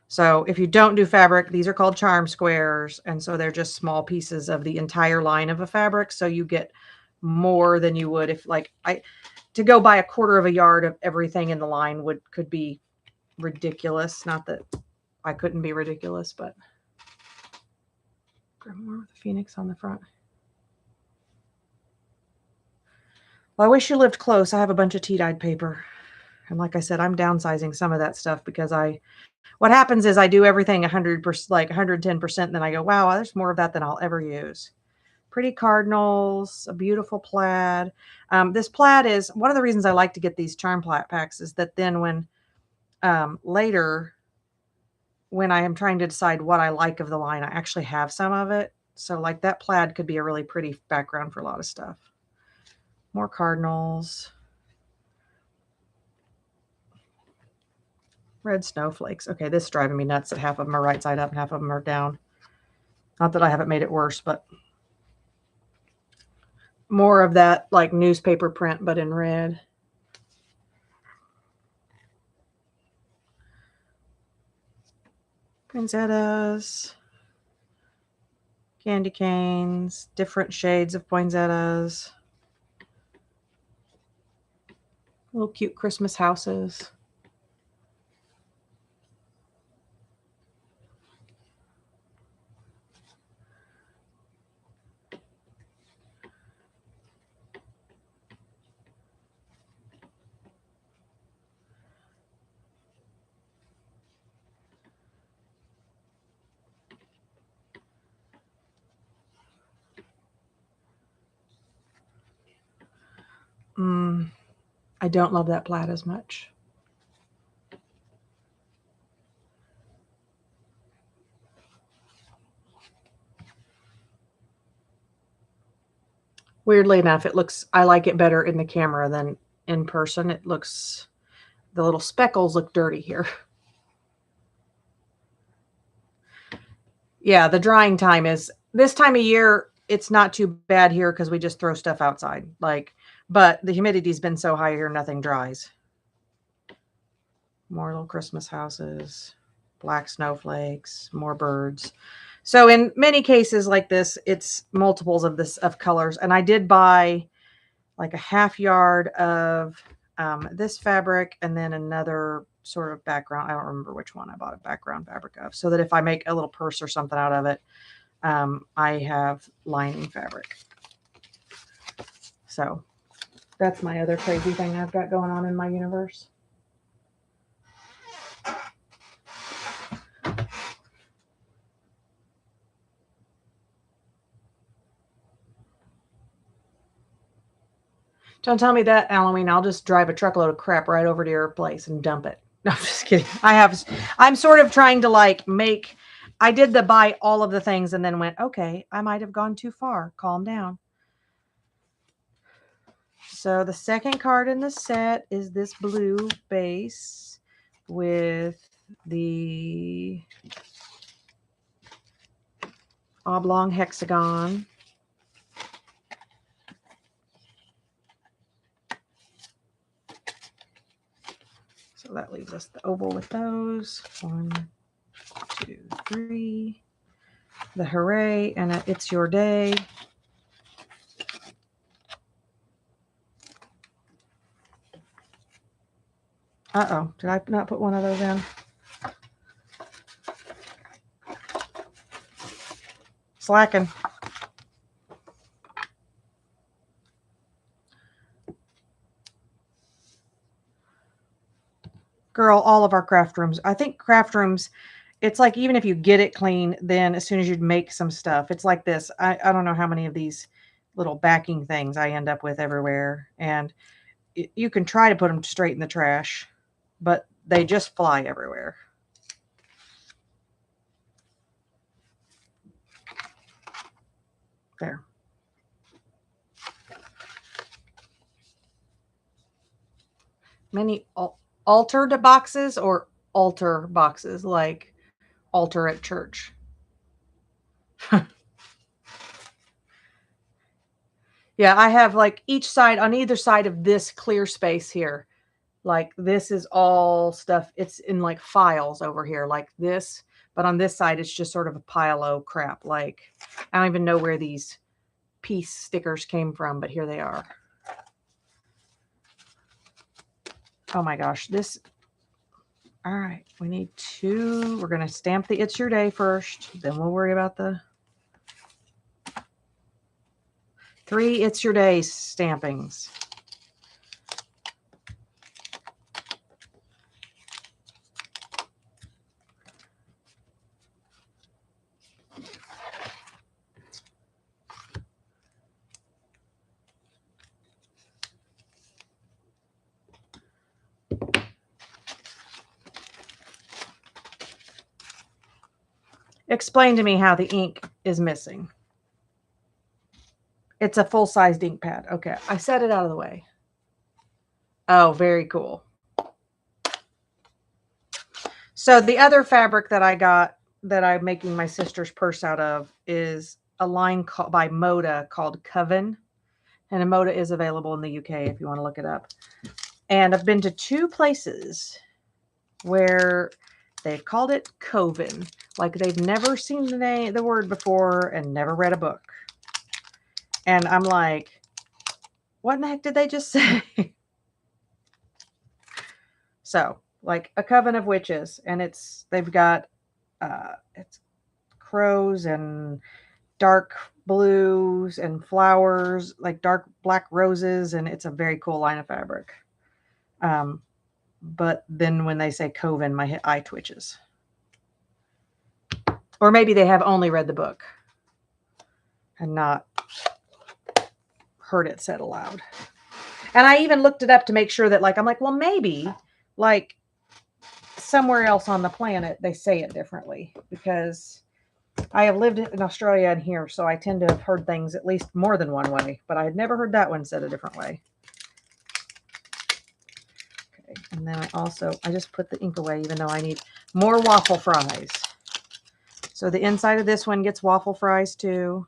So if you don't do fabric, these are called charm squares. And so they're just small pieces of the entire line of a fabric. So you get more than you would if to go buy a quarter of a yard of everything in the line could be ridiculous. Not that I couldn't be ridiculous, but more with a phoenix on the front. Well, I wish you lived close. I have a bunch of tea-dyed paper. And like I said, I'm downsizing some of that stuff because what happens is I do everything 100%, like 110%. And then I go, wow, there's more of that than I'll ever use. Pretty cardinals, a beautiful plaid. This plaid is one of the reasons I like to get these charm packs is that then when later, when I am trying to decide what I like of the line, I actually have some of it. So like that plaid could be a really pretty background for a lot of stuff. More cardinals. Red snowflakes. Okay, this is driving me nuts that half of them are right side up and half of them are down. Not that I haven't made it worse, but more of that like newspaper print, but in red. Poinsettias. Candy canes. Different shades of poinsettias. Little cute Christmas houses. I don't love that plaid as much. Weirdly enough, I like it better in the camera than in person. The little speckles look dirty here. Yeah, the drying time is this time of year. It's not too bad here because we just throw stuff outside. But the humidity's been so high here, nothing dries. More little Christmas houses, black snowflakes, more birds. So in many cases like this, it's multiples of colors. And I did buy like a half yard of this fabric and then another sort of background. I don't remember which one I bought a background fabric of, so that if I make a little purse or something out of it, I have lining fabric. So that's my other crazy thing I've got going on in my universe. Don't tell me that, Halloween. I'll just drive a truckload of crap right over to your place and dump it. No, I'm just kidding. I'm sort of trying to I did the buy all of the things and then went, okay, I might have gone too far. Calm down. So the second card in the set is this blue base with the oblong hexagon. So that leaves us the oval with those. 1, 2, 3. The hooray and it's your day. Uh-oh, did I not put one of those in? Slacking. Girl, all of our craft rooms. I think craft rooms, it's like even if you get it clean, then as soon as you'd make some stuff, it's like this. I don't know how many of these little backing things I end up with everywhere. And you can try to put them straight in the trash, but they just fly everywhere. There. Many altered boxes or altar boxes, like altar at church. Yeah, I have like each side on either side of this clear space here. Like this is all stuff. It's in like files over here like this. But on this side, it's just sort of a pile of crap. Like I don't even know where these peace stickers came from, but here they are. Oh my gosh, all right, we need 2. We're going to stamp the It's Your Day first. Then we'll worry about the 3 It's Your Day stampings. Explain to me how the ink is missing. It's a full-sized ink pad. Okay, I set it out of the way. Oh, very cool. So the other fabric that I got that I'm making my sister's purse out of is a line by Moda called Coven. And Moda is available in the UK if you want to look it up. And I've been to 2 places where they've called it Coven. Like they've never seen the word before and never read a book. And I'm like, what in the heck did they just say? So, like a coven of witches, and they've got it's crows and dark blues and flowers, like dark black roses, and it's a very cool line of fabric. But then when they say coven, my eye twitches. Or maybe they have only read the book and not heard it said aloud. And I even looked it up to make sure that, like, I'm like, well, maybe, like, somewhere else on the planet they say it differently, because I have lived in Australia and here, so I tend to have heard things at least more than one way, but I had never heard that one said a different way. Okay, and then I just put the ink away, even though I need more waffle fries. So the inside of this one gets waffle fries too.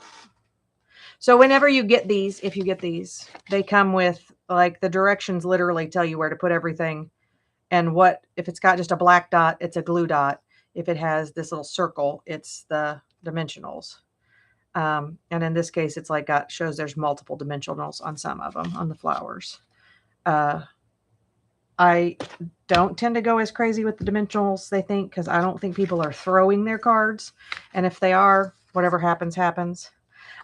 So whenever you get these, if you get these, they come with, like, the directions literally tell you where to put everything. And what, if it's got just a black dot, it's a glue dot. If it has this little circle, it's the dimensionals. And in this case, it's like shows there's multiple dimensionals on some of them, on the flowers. I don't tend to go as crazy with the dimensionals, they think, because I don't think people are throwing their cards. And if they are, whatever happens, happens.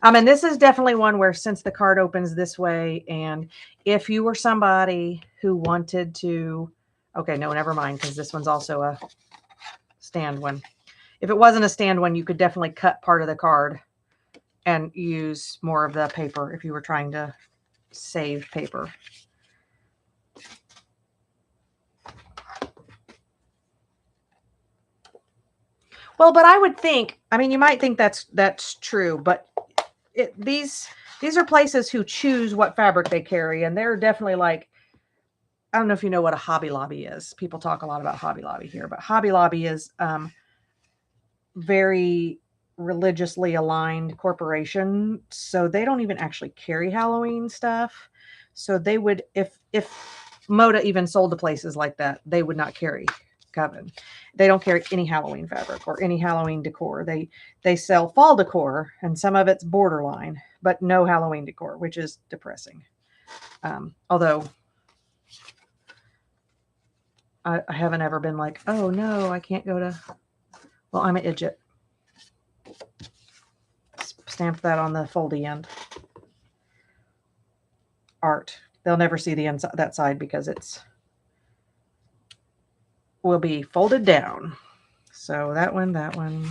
And this is definitely one where, since the card opens this way, and if you were somebody who wanted to, okay, no, never mind, because this one's also a stand one. If it wasn't a stand one, you could definitely cut part of the card and use more of the paper if you were trying to save paper. Well, but I would think, I mean, you might think that's true, but these are places who choose what fabric they carry, and they're definitely like, I don't know if you know what a Hobby Lobby is. People talk a lot about Hobby Lobby here, but Hobby Lobby is very religiously aligned corporation, so they don't even actually carry Halloween stuff. So they would, if Moda even sold to places like that, they would not carry Coven. They don't carry any Halloween fabric or any Halloween decor. They sell fall decor, and some of it's borderline, but no Halloween decor, which is depressing. Although I haven't ever been like, oh no, I can't go to, well, I'm an idiot. Stamp that on the foldy end. Art. They'll never see the inside, that side, because it's will be folded down. So that one.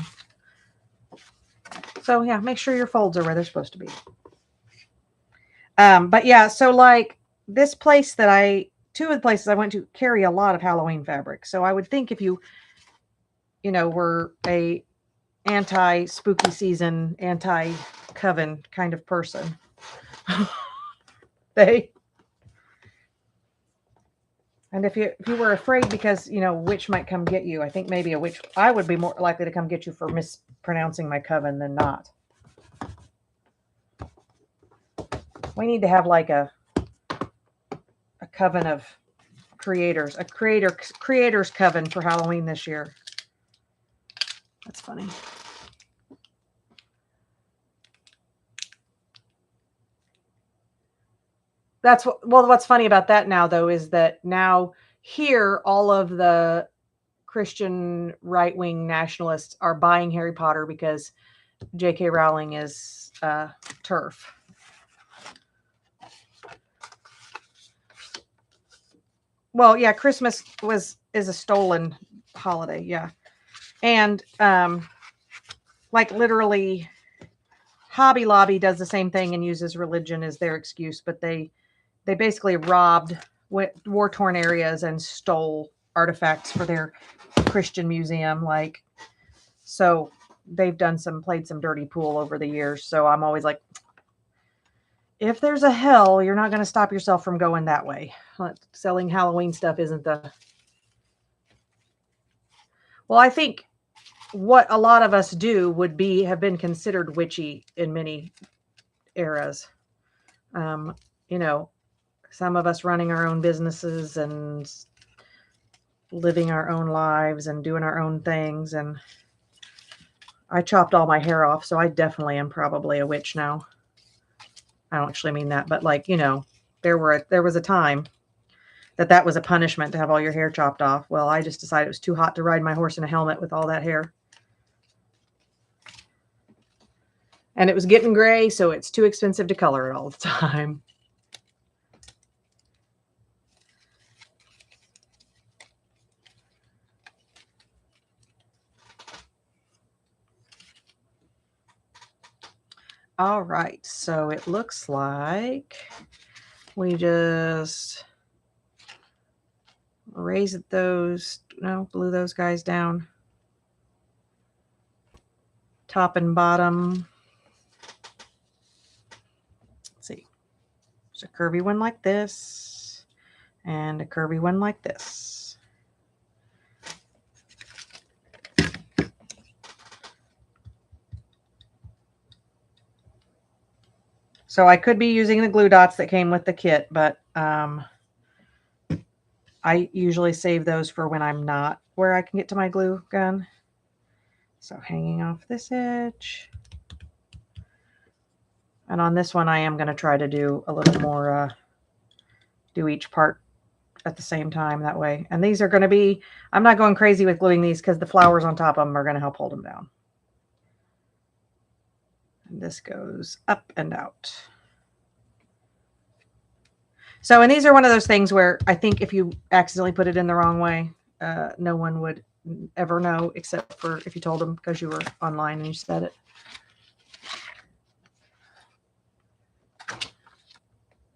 So yeah, make sure your folds are where they're supposed to be. But yeah, so like this place that two of the places I went to carry a lot of Halloween fabric. So I would think if you were a anti-spooky season, anti-coven kind of person, and if you were afraid because, a witch might come get you, I think maybe a witch, I would be more likely to come get you for mispronouncing my coven than not. We need to have like a coven of creators, a creators coven for Halloween this year. That's funny. What's funny about that now, though, is that now here, all of the Christian right-wing nationalists are buying Harry Potter because J.K. Rowling is TERF. Well, yeah, Christmas is a stolen holiday, yeah. And like literally Hobby Lobby does the same thing and uses religion as their excuse, but they basically robbed war-torn areas and stole artifacts for their Christian museum. Like, so they've played some dirty pool over the years. So I'm always like, if there's a hell, you're not going to stop yourself from going that way. Selling Halloween stuff isn't the... Well, I think what a lot of us do would have been considered witchy in many eras. Some of us running our own businesses and living our own lives and doing our own things. And I chopped all my hair off, so I definitely am probably a witch now. I don't actually mean that, but like, there was a time that was a punishment to have all your hair chopped off. Well, I just decided it was too hot to ride my horse in a helmet with all that hair. And it was getting gray, so it's too expensive to color it all the time. All right, so it looks like we just raise those, no, glue those guys down. Top and bottom. Let's see. There's a curvy one like this and a curvy one like this. So I could be using the glue dots that came with the kit, but I usually save those for when I'm not where I can get to my glue gun. So hanging off this edge. And on this one, I am going to try to do a little more, do each part at the same time that way. And these are going to be, I'm not going crazy with gluing these because the flowers on top of them are going to help hold them down. And this goes up and out. So, and these are one of those things where I think if you accidentally put it in the wrong way, no one would ever know except for if you told them because you were online and you said it.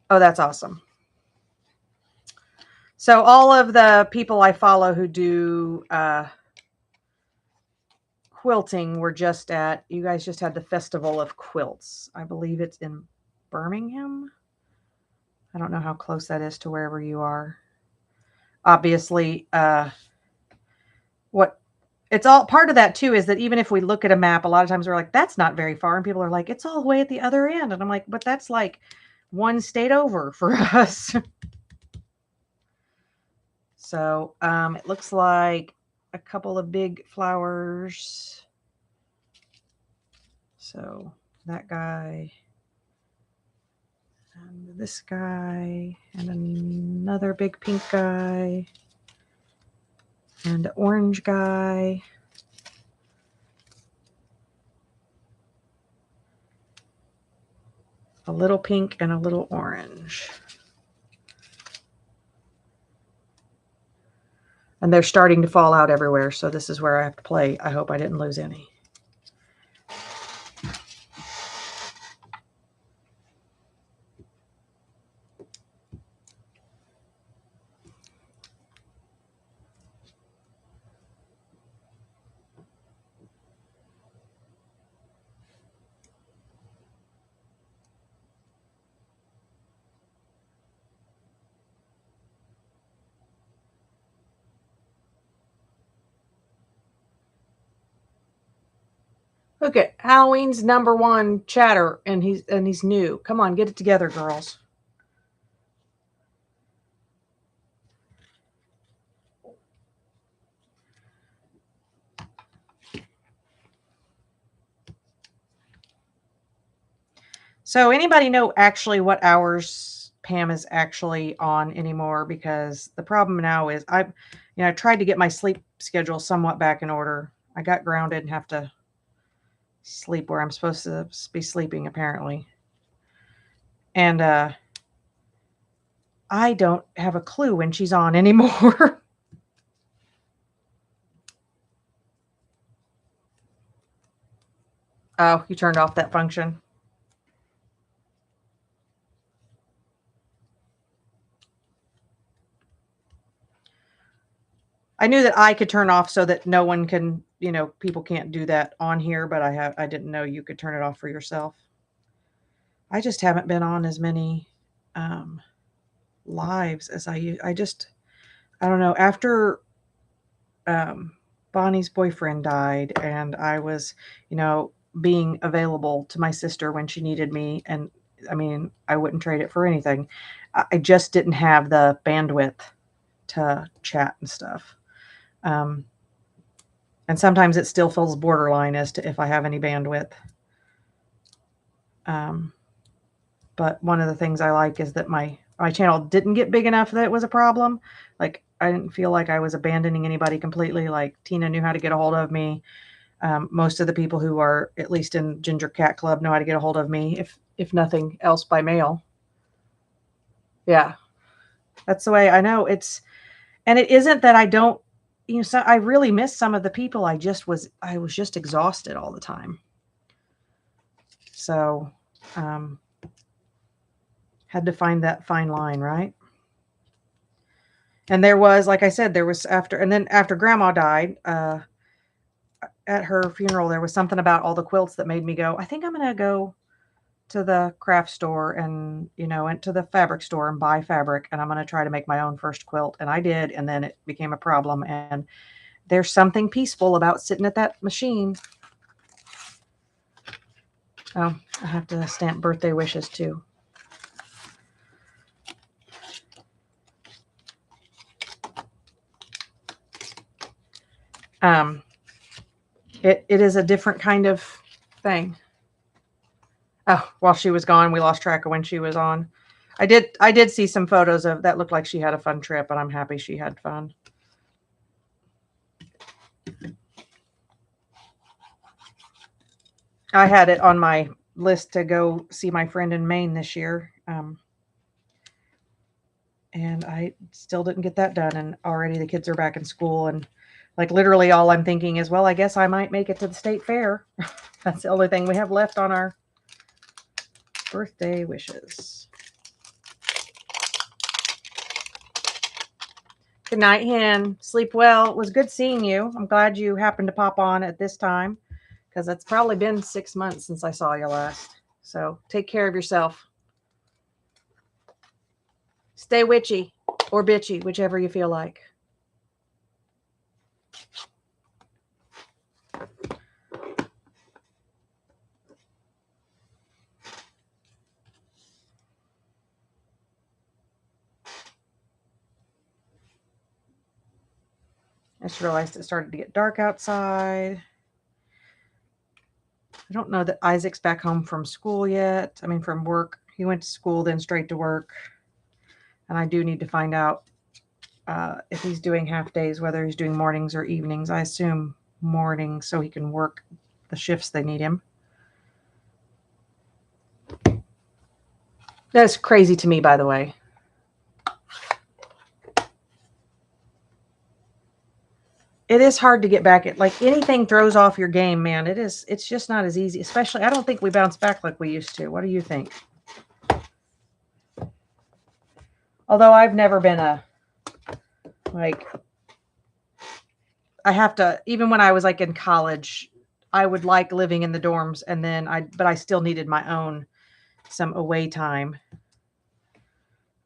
Oh, that's awesome. So all of the people I follow who do quilting were just at, you guys just had the Festival of Quilts. I believe it's in Birmingham. I don't know how close that is to wherever you are. Obviously, what it's all part of that too is that even if we look at a map, a lot of times we're like, that's not very far. And people are like, it's all the way at the other end. And I'm like, but that's like one state over for us. So it looks like a couple of big flowers. So that guy and this guy and another big pink guy and an orange guy. A little pink and a little orange. And they're starting to fall out everywhere. So this is where I have to play. I hope I didn't lose any. Okay, Halloween's #1 chatter, and he's new. Come on, get it together, girls. So anybody know actually what hours Pam is actually on anymore? Because the problem now is I tried to get my sleep schedule somewhat back in order. I got grounded and have to sleep where I'm supposed to be sleeping apparently. And I don't have a clue when she's on anymore. Oh, you turned off that function. I knew that I could turn off so that no one can, people can't do that on here, but I didn't know you could turn it off for yourself. I just haven't been on as many lives as I don't know. After Bonnie's boyfriend died and I was, being available to my sister when she needed me, and I mean, I wouldn't trade it for anything. I just didn't have the bandwidth to chat and stuff. And sometimes it still feels borderline as to if I have any bandwidth. But one of the things I like is that my channel didn't get big enough that it was a problem. Like, I didn't feel like I was abandoning anybody completely. Like, Tina knew how to get a hold of me. Most of the people who are at least in Ginger Cat Club know how to get a hold of me, if nothing else, by mail. Yeah, that's the way I know it's. And it isn't that I don't, so I really miss some of the people. I was just exhausted all the time. So, Had to find that fine line, right? And there was, like I said, there was after Grandma died, at her funeral, there was something about all the quilts that made me go, I think I'm going to go to the craft store and, went to the fabric store and buy fabric. And I'm going to try to make my own first quilt. And I did. And then it became a problem. And there's something peaceful about sitting at that machine. Oh, I have to stamp birthday wishes too. It is a different kind of thing. Oh, while she was gone, we lost track of when she was on. I did see some photos of that. Looked like she had a fun trip, and I'm happy she had fun. I had it on my list to go see my friend in Maine this year. And I still didn't get that done. And already the kids are back in school. And like literally all I'm thinking is, well, I guess I might make it to the state fair. That's the only thing we have left on our birthday wishes. Good night, Hen. Sleep well. It was good seeing you. I'm glad you happened to pop on at this time because it's probably been 6 months since I saw you last. So take care of yourself. Stay witchy or bitchy, whichever you feel like. I just realized it started to get dark outside. I don't know that Isaac's back home from school yet. I mean, from work. He went to school, then straight to work. And I do need to find out if he's doing half days, whether he's doing mornings or evenings. I assume mornings so he can work the shifts they need him. That's crazy to me, by the way. It is hard to get back at, like, anything throws off your game, man. It's just not as easy, especially, I don't think we bounce back like we used to. What do you think? Although I've never been I have to, even when I was like in college, I would like living in the dorms but I still needed my own, some away time.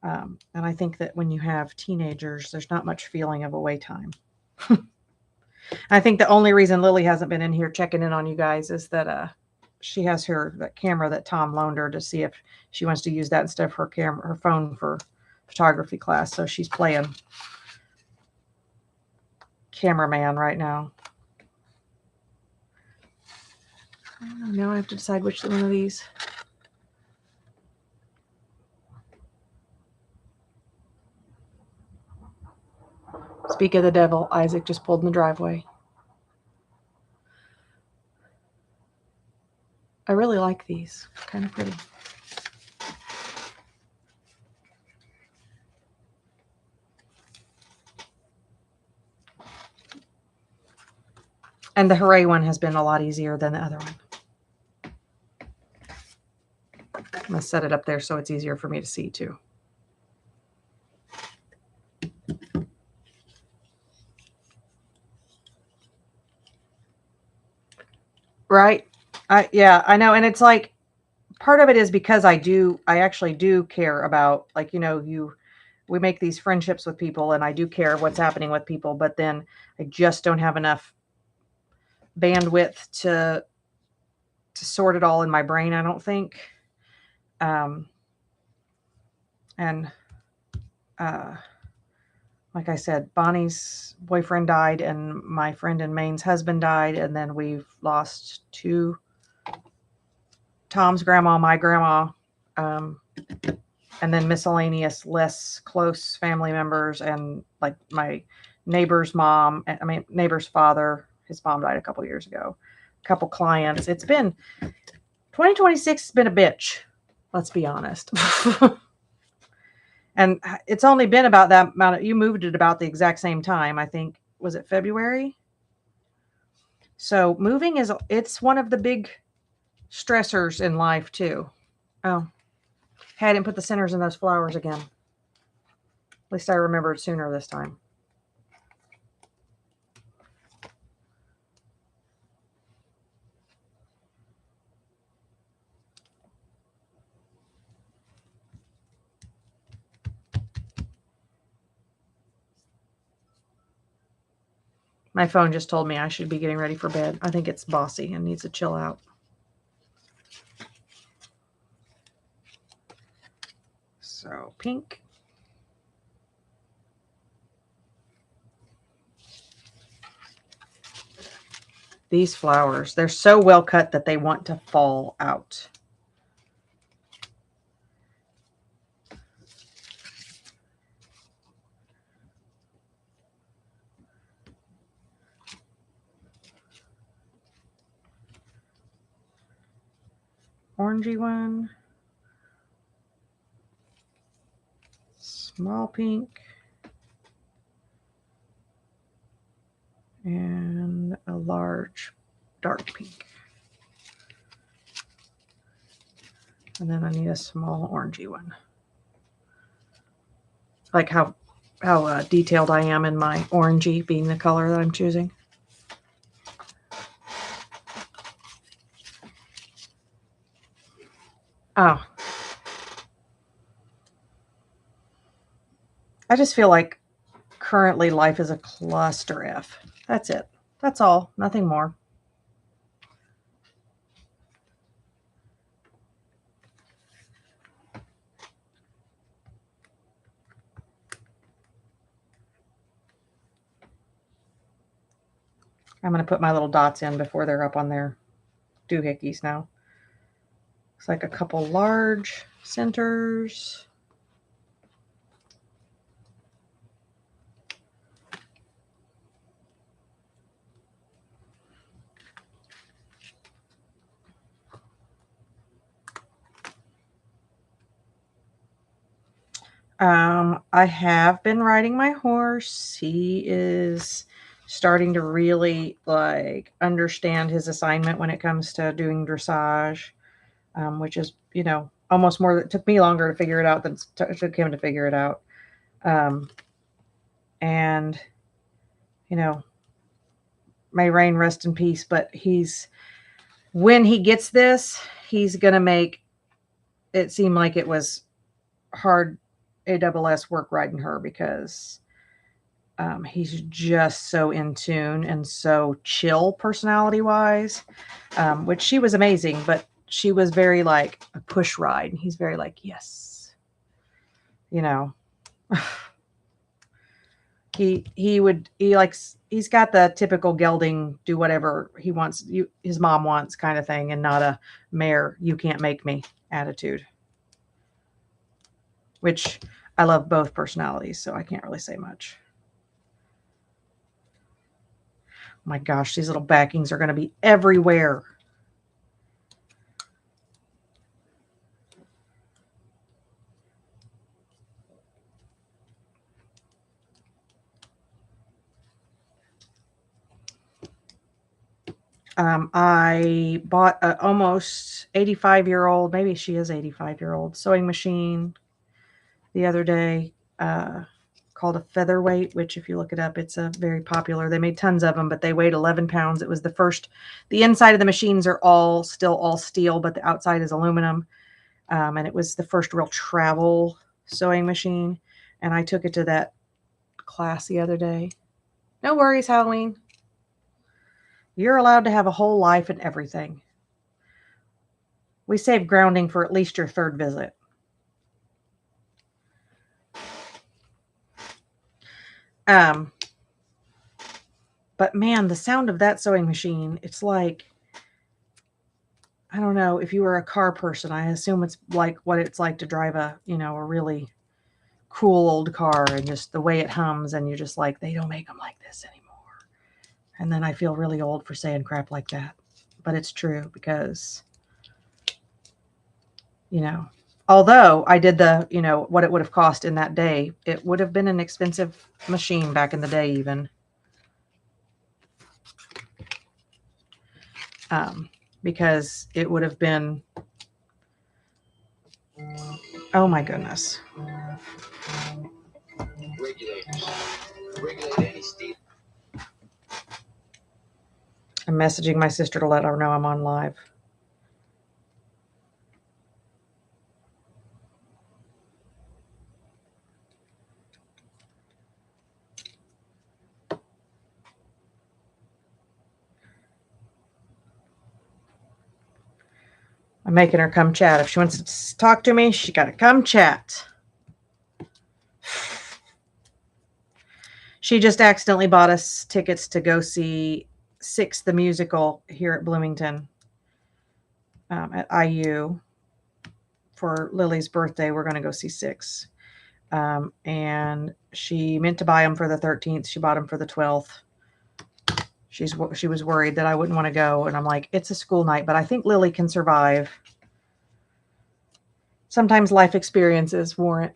And I think that when you have teenagers, there's not much feeling of away time. I think the only reason Lily hasn't been in here checking in on you guys is that she has that camera that Tom loaned her to see if she wants to use that instead of her phone for photography class. So she's playing cameraman right now. Now I have to decide which one of these. Speak of the devil, Isaac just pulled in the driveway. I really like these. Kind of pretty. And the Hooray one has been a lot easier than the other one. I'm going to set it up there so it's easier for me to see too. Right? Yeah, I know. And it's like, part of it is because I actually do care about, like, we make these friendships with people and I do care what's happening with people, but then I just don't have enough bandwidth to sort it all in my brain, I don't think. Like I said, Bonnie's boyfriend died and my friend in Maine's husband died. And then we've lost two, Tom's grandma, my grandma, and then miscellaneous, less close family members and like my neighbor's mom, neighbor's father, his mom died a couple years ago, a couple clients. 2026 has been a bitch. Let's be honest. And it's only been about that amount. You moved at about the exact same time. I think, was it February? So moving it's one of the big stressors in life too. Oh, Hey, I didn't put the centers in those flowers again. At least I remembered sooner this time. My phone just told me I should be getting ready for bed. I think it's bossy and needs to chill out. So pink. These flowers, they're so well cut that they want to fall out. Orangey one. Small pink. And a large dark pink. And then I need a small orangey one. Like how detailed I am in my orangey being the color that I'm choosing. Oh. I just feel like currently life is a cluster F. That's it. That's all. Nothing more. I'm going to put my little dots in before they're up on their doohickeys now. It's like a couple large centers. I have been riding my horse. He is starting to really like understand his assignment when it comes to doing dressage, which is, you know, almost more. It took me longer to figure it out than it took him to figure it out. And, you know, may Rain rest in peace, but when he gets this, he's going to make it seem like it was hard ASS work riding her, because he's just so in tune and so chill personality wise, which she was amazing, but she was very like a push ride. He's very like, yes, you know, he likes, he's got the typical gelding, do whatever he wants, his mom wants kind of thing, and not a mare, you can't make me attitude, which I love both personalities, so I can't really say much. Oh my gosh, these little backings are going to be everywhere. I bought an almost 85-year-old, maybe she is 85-year-old, sewing machine the other day, called a Featherweight, which if you look it up, it's a very popular. They made tons of them, but they weighed 11 pounds. It was the first. The inside of the machines are still all steel, but the outside is aluminum. And it was the first real travel sewing machine. And I took it to that class the other day. No worries, Halloween. You're allowed to have a whole life and everything. We save grounding for at least your third visit. But man, the sound of that sewing machine, it's like, I don't know, if you were a car person, I assume it's like what it's like to drive a really cool old car, and just the way it hums, and you're just like, they don't make them like this anymore. And then I feel really old for saying crap like that. But it's true, because, although I did what it would have cost in that day, it would have been an expensive machine back in the day even. Because it would have been Oh my goodness. I'm messaging my sister to let her know I'm on live. I'm making her come chat. If she wants to talk to me, she got to come chat. She just accidentally bought us tickets to go see Six the Musical here at Bloomington at IU for Lily's birthday. We're going to go see Six. And she meant to buy them for the 13th. She bought them for the 12th. She was worried that I wouldn't want to go. And I'm like, it's a school night, but I think Lily can survive. Sometimes life experiences warrant.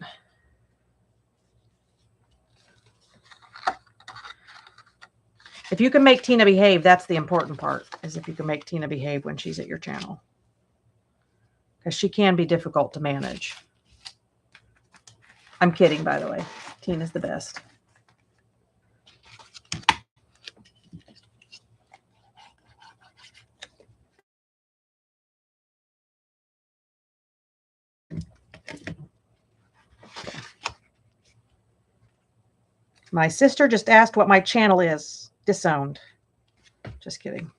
If you can make Tina behave, that's the important part, is if you can make Tina behave when she's at your channel. Because she can be difficult to manage. I'm kidding, by the way. Tina's the best. My sister just asked what my channel is. Disowned. Just kidding.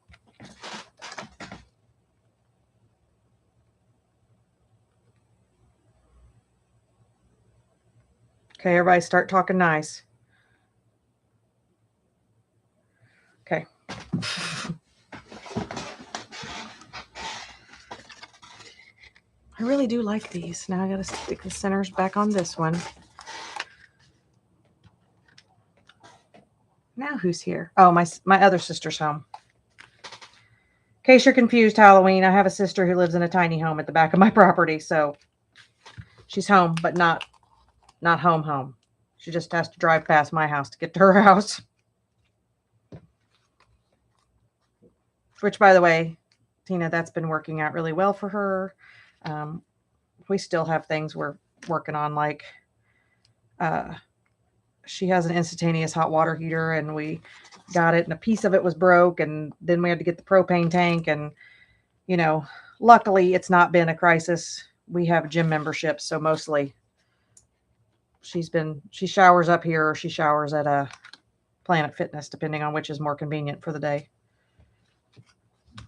Okay, everybody start talking nice. Okay. I really do like these. Now I got to stick the centers back on this one. Now who's here? Oh, my other sister's home. In case you're confused, Halloween, I have a sister who lives in a tiny home at the back of my property, so she's home, but not home. She just has to drive past my house to get to her house. Which, by the way, Tina, that's been working out really well for her. We still have things we're working on, like she has an instantaneous hot water heater, and we got it, and a piece of it was broke, and then we had to get the propane tank, and luckily it's not been a crisis. We have gym memberships, so mostly she showers up here, or she showers at a Planet Fitness, depending on which is more convenient for the day.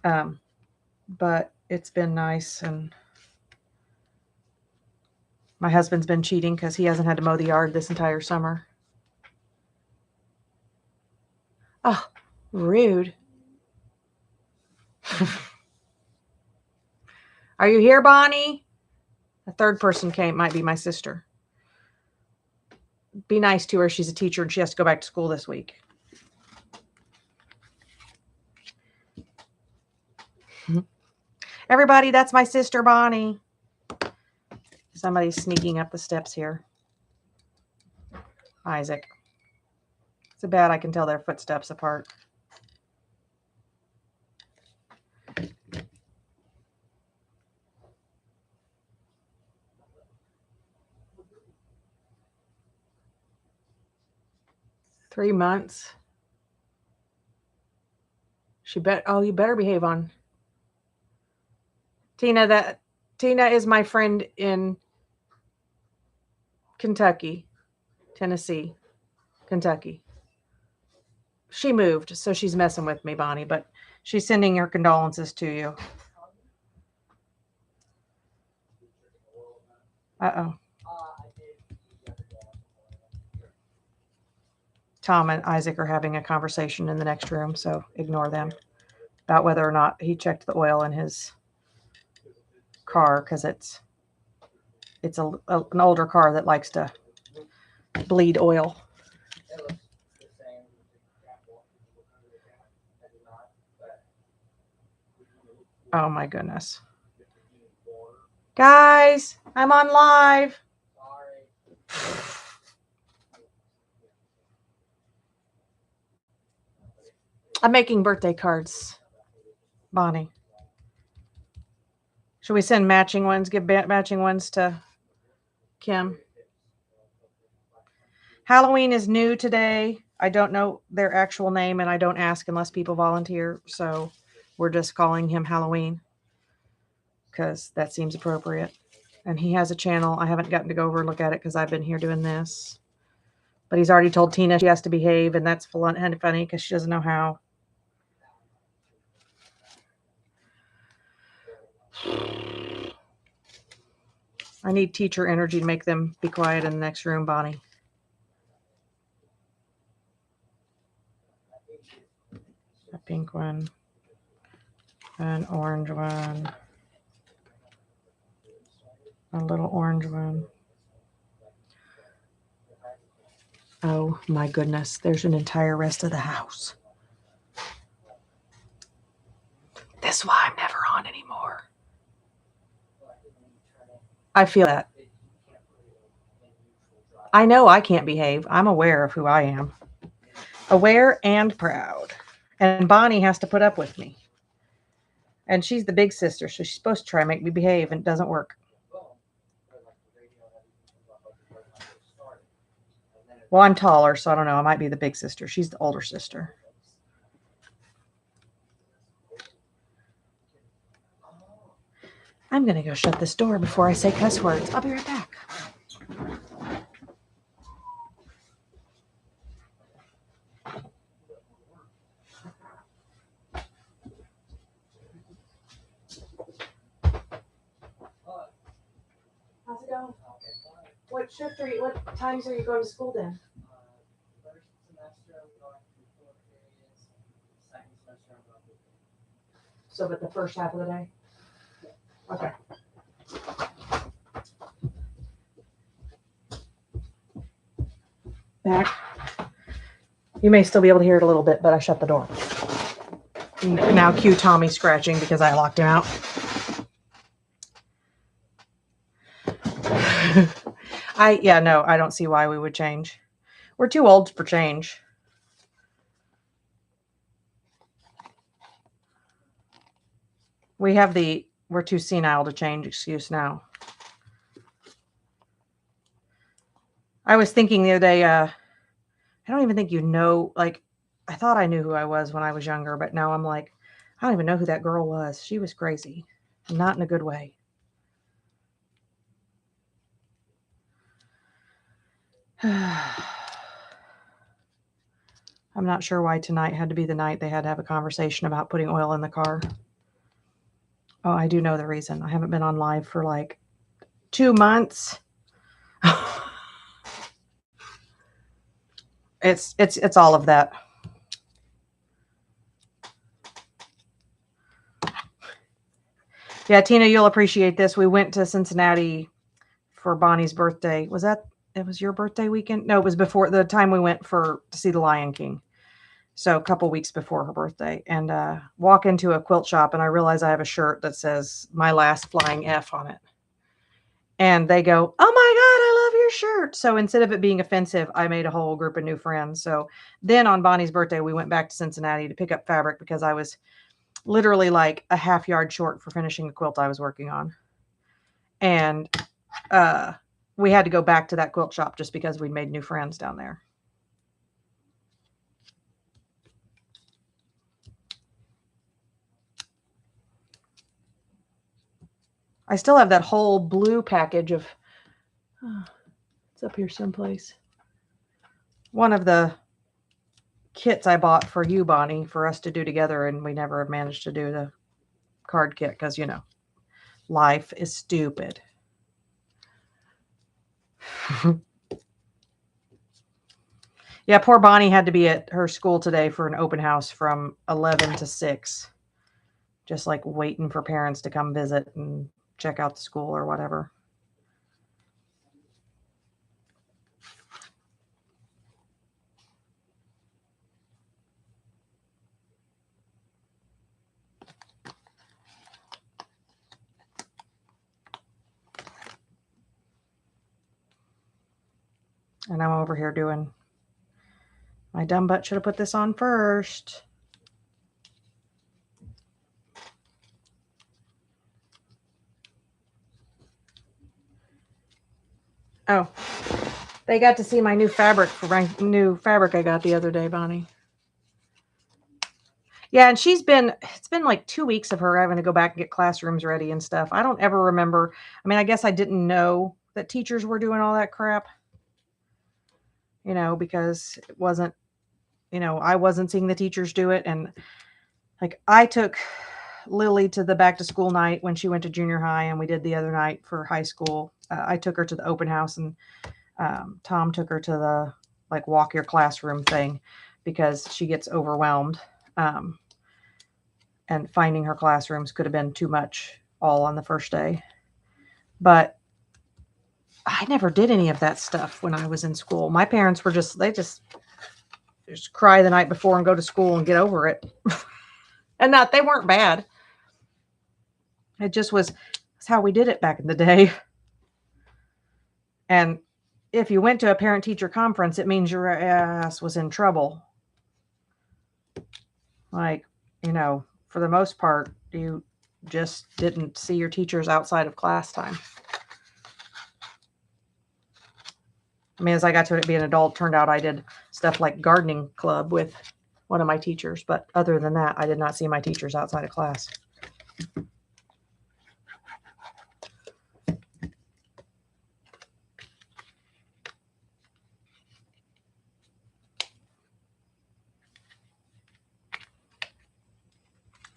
But it's been nice, and my husband's been cheating because he hasn't had to mow the yard this entire summer. Oh, rude. Are you here, Bonnie? A third person came. Might be my sister. Be nice to her. She's a teacher and she has to go back to school this week. Everybody, that's my sister, Bonnie. Somebody's sneaking up the steps here. Isaac. It's so bad I can tell their footsteps apart. Three months. You better behave on. Tina is my friend in Kentucky, Tennessee, Kentucky. She moved, so she's messing with me, Bonnie, but she's sending her condolences to you. Uh-oh. Tom and Isaac are having a conversation in the next room, so ignore them, about whether or not he checked the oil in his car, because it's an older car that likes to bleed oil. Oh my goodness. Guys, I'm on live. I'm making birthday cards, Bonnie. Should we send matching ones? Give matching ones to Kim. Halloween is new today. I don't know their actual name, and I don't ask unless people volunteer. So we're just calling him Halloween because that seems appropriate. And he has a channel. I haven't gotten to go over and look at it because I've been here doing this. But he's already told Tina she has to behave, and that's funny because she doesn't know how. I need teacher energy to make them be quiet in the next room, Bonnie. A pink one, an orange one, a little orange one. Oh my goodness, there's an entire rest of the house. That's why I'm never on anymore. I feel that. I know I can't behave. I'm aware of who I am. Aware and proud. And Bonnie has to put up with me. And she's the big sister, so she's supposed to try and make me behave, and it doesn't work. Well, I'm taller, so I don't know. I might be the big sister. She's the older sister. I'm going to go shut this door before I say cuss words. I'll be right back. How's it going? What shift are you? What times are you going to school then? First semester I'm going through 4 periods. Second semester I'm going through 3. So, but the first half of the day? Okay. Back. You may still be able to hear it a little bit, but I shut the door. Now cue Tommy scratching because I locked him out. I don't see why we would change. We're too old for change. We're too senile to change excuse now. I was thinking the other day, I don't even think I thought I knew who I was when I was younger, but now I'm like, I don't even know who that girl was. She was crazy. Not in a good way. I'm not sure why tonight had to be the night they had to have a conversation about putting oil in the car. Oh, I do know the reason. I haven't been on live for like 2 months. It's all of that. Yeah, Tina, you'll appreciate this. We went to Cincinnati for Bonnie's birthday. It was your birthday weekend? No, it was before the time we went to see The Lion King. So a couple weeks before her birthday, and walk into a quilt shop, and I realize I have a shirt that says "My Last Flying F" on it. And they go, "Oh my God, I love your shirt." So instead of it being offensive, I made a whole group of new friends. So then on Bonnie's birthday, we went back to Cincinnati to pick up fabric because I was literally like a half yard short for finishing the quilt I was working on. And we had to go back to that quilt shop just because we made new friends down there. I still have that whole blue package of, it's up here someplace. One of the kits I bought for you, Bonnie, for us to do together, and we never have managed to do the card kit because, life is stupid. Yeah, poor Bonnie had to be at her school today for an open house from 11 to 6. Just like waiting for parents to come visit and check out the school or whatever. And I'm over here doing, my dumb butt should have put this on first. Oh, they got to see my new fabric I got the other day, Bonnie. Yeah, and it's been like 2 weeks of her having to go back and get classrooms ready and stuff. I don't ever remember. I mean, I guess I didn't know that teachers were doing all that crap, because it wasn't, I wasn't seeing the teachers do it. And like, I took Lily to the back to school night when she went to junior high, and we did the other night for high school. I took her to the open house, and Tom took her to the like walk your classroom thing because she gets overwhelmed. And finding her classrooms could have been too much all on the first day. But I never did any of that stuff when I was in school. My parents were they just cry the night before and go to school and get over it. And they weren't bad. It just was how we did it back in the day. And if you went to a parent-teacher conference, it means your ass was in trouble. Like, for the most part, you just didn't see your teachers outside of class time. I mean, as I got to be an adult, turned out I did stuff like gardening club with one of my teachers. But other than that, I did not see my teachers outside of class.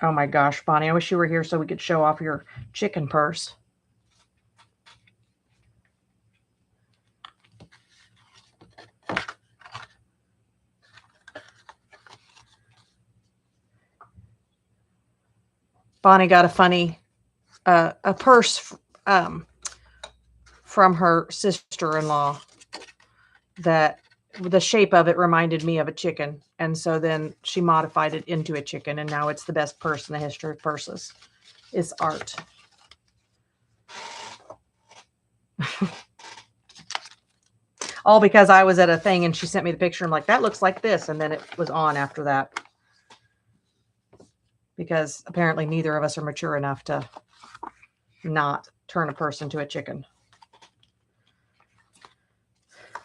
Oh my gosh, Bonnie, I wish you were here so we could show off your chicken purse. Bonnie got a funny a purse from her sister-in-law that the shape of it reminded me of a chicken. And so then she modified it into a chicken, and now it's the best purse in the history of purses. It's art. All because I was at a thing and she sent me the picture. I'm like, that looks like this. And then it was on after that. Because apparently neither of us are mature enough to not turn a purse into a chicken.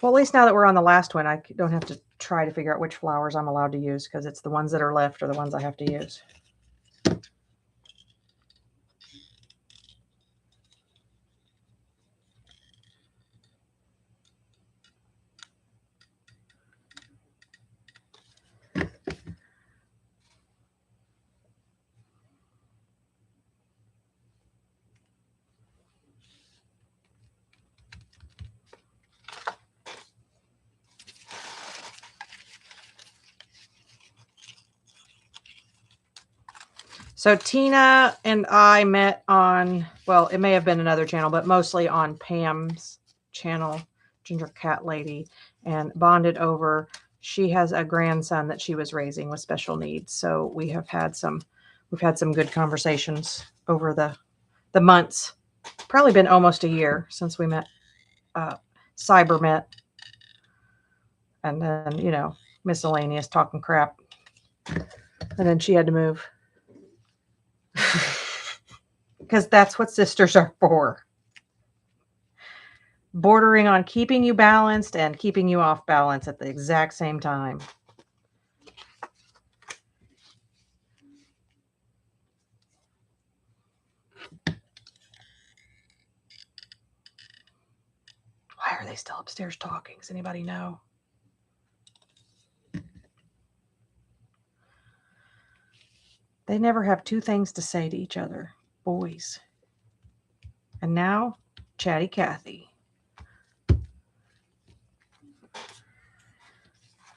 Well, at least now that we're on the last one, I don't have to try to figure out which flowers I'm allowed to use, because it's the ones that are left are the ones I have to use. So Tina and I met on, well, it may have been another channel, but mostly on Pam's channel, Ginger Cat Lady, and bonded over. She has a grandson that she was raising with special needs. So we've had some good conversations over the months. Probably been almost a year since we met, cyber met. And then, miscellaneous talking crap. And then she had to move. Because that's what sisters are for. Bordering on keeping you balanced and keeping you off balance at the exact same time. Why are they still upstairs talking? Does anybody know? They never have two things to say to each other. Boys. And now, Chatty Cathy.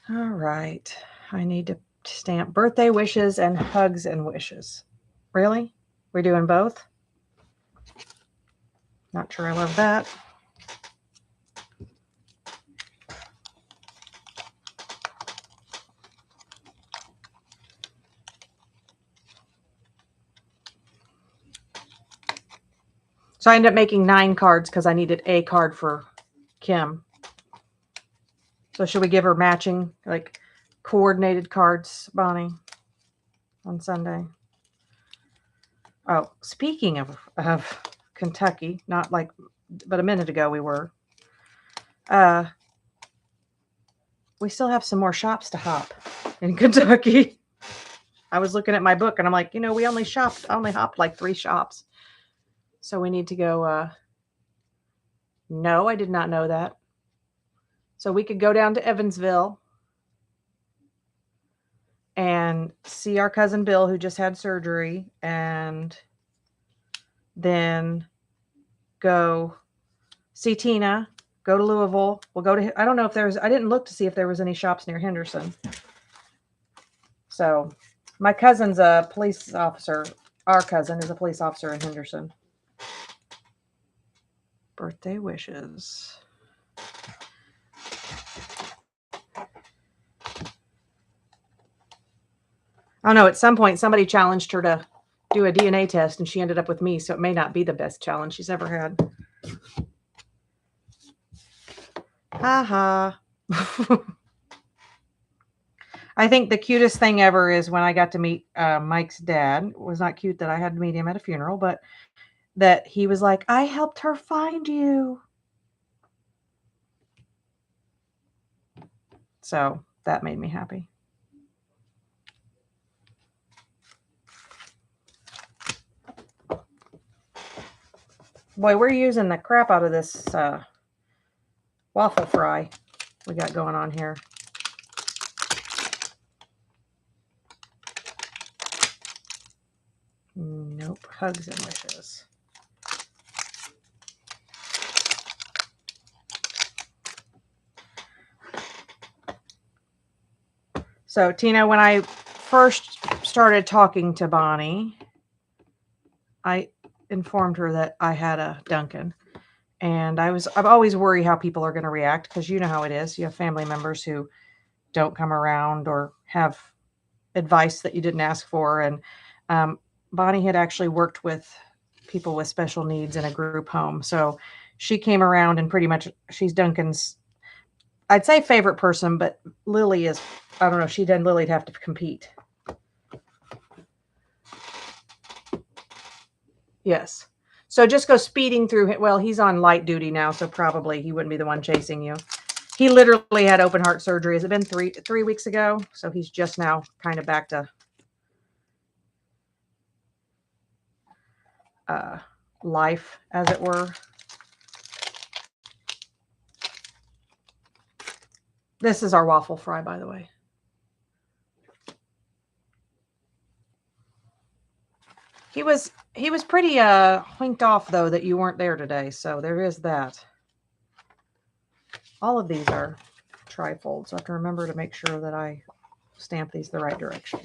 All right. I need to stamp birthday wishes and hugs and wishes. Really? We're doing both? Not sure I love that. So I ended up making 9 cards because I needed a card for Kim. So should we give her matching, like, coordinated cards, Bonnie, on Sunday? Oh, speaking of Kentucky, not like, but a minute ago we were. We still have some more shops to hop in Kentucky. I was looking at my book and I'm like, we only hopped like 3 shops. So we need to go. No, I did not know that. So we could go down to Evansville and see our cousin Bill, who just had surgery, and then go see Tina, go to Louisville. We'll go to, I don't know if I didn't look to see if there was any shops near Henderson. So my cousin's a police officer. Our cousin is a police officer in Henderson. Birthday wishes. I don't know. At some point, somebody challenged her to do a DNA test, and she ended up with me, so it may not be the best challenge she's ever had. Ha ha. I think the cutest thing ever is when I got to meet Mike's dad. It was not cute that I had to meet him at a funeral, but that he was like, I helped her find you. So that made me happy. Boy, we're using the crap out of this waffle fry we got going on here. Nope. Hugs and wishes. So, Tina, when I first started talking to Bonnie, I informed her that I had a Duncan. And I've always worried how people are going to react, because you know how it is. You have family members who don't come around or have advice that you didn't ask for. And Bonnie had actually worked with people with special needs in a group home. So she came around, and pretty much she's Duncan's, I'd say, favorite person, but Lily is, I don't know, Lily'd have to compete. Yes. So just go speeding through. Well, he's on light duty now, so probably he wouldn't be the one chasing you. He literally had open heart surgery. Has it been three weeks ago? So he's just now kind of back to life, as it were. This is our waffle fry, by the way. He was pretty winked off, though, that you weren't there today. So there is that. All of these are trifold, so I have to remember to make sure that I stamp these the right direction.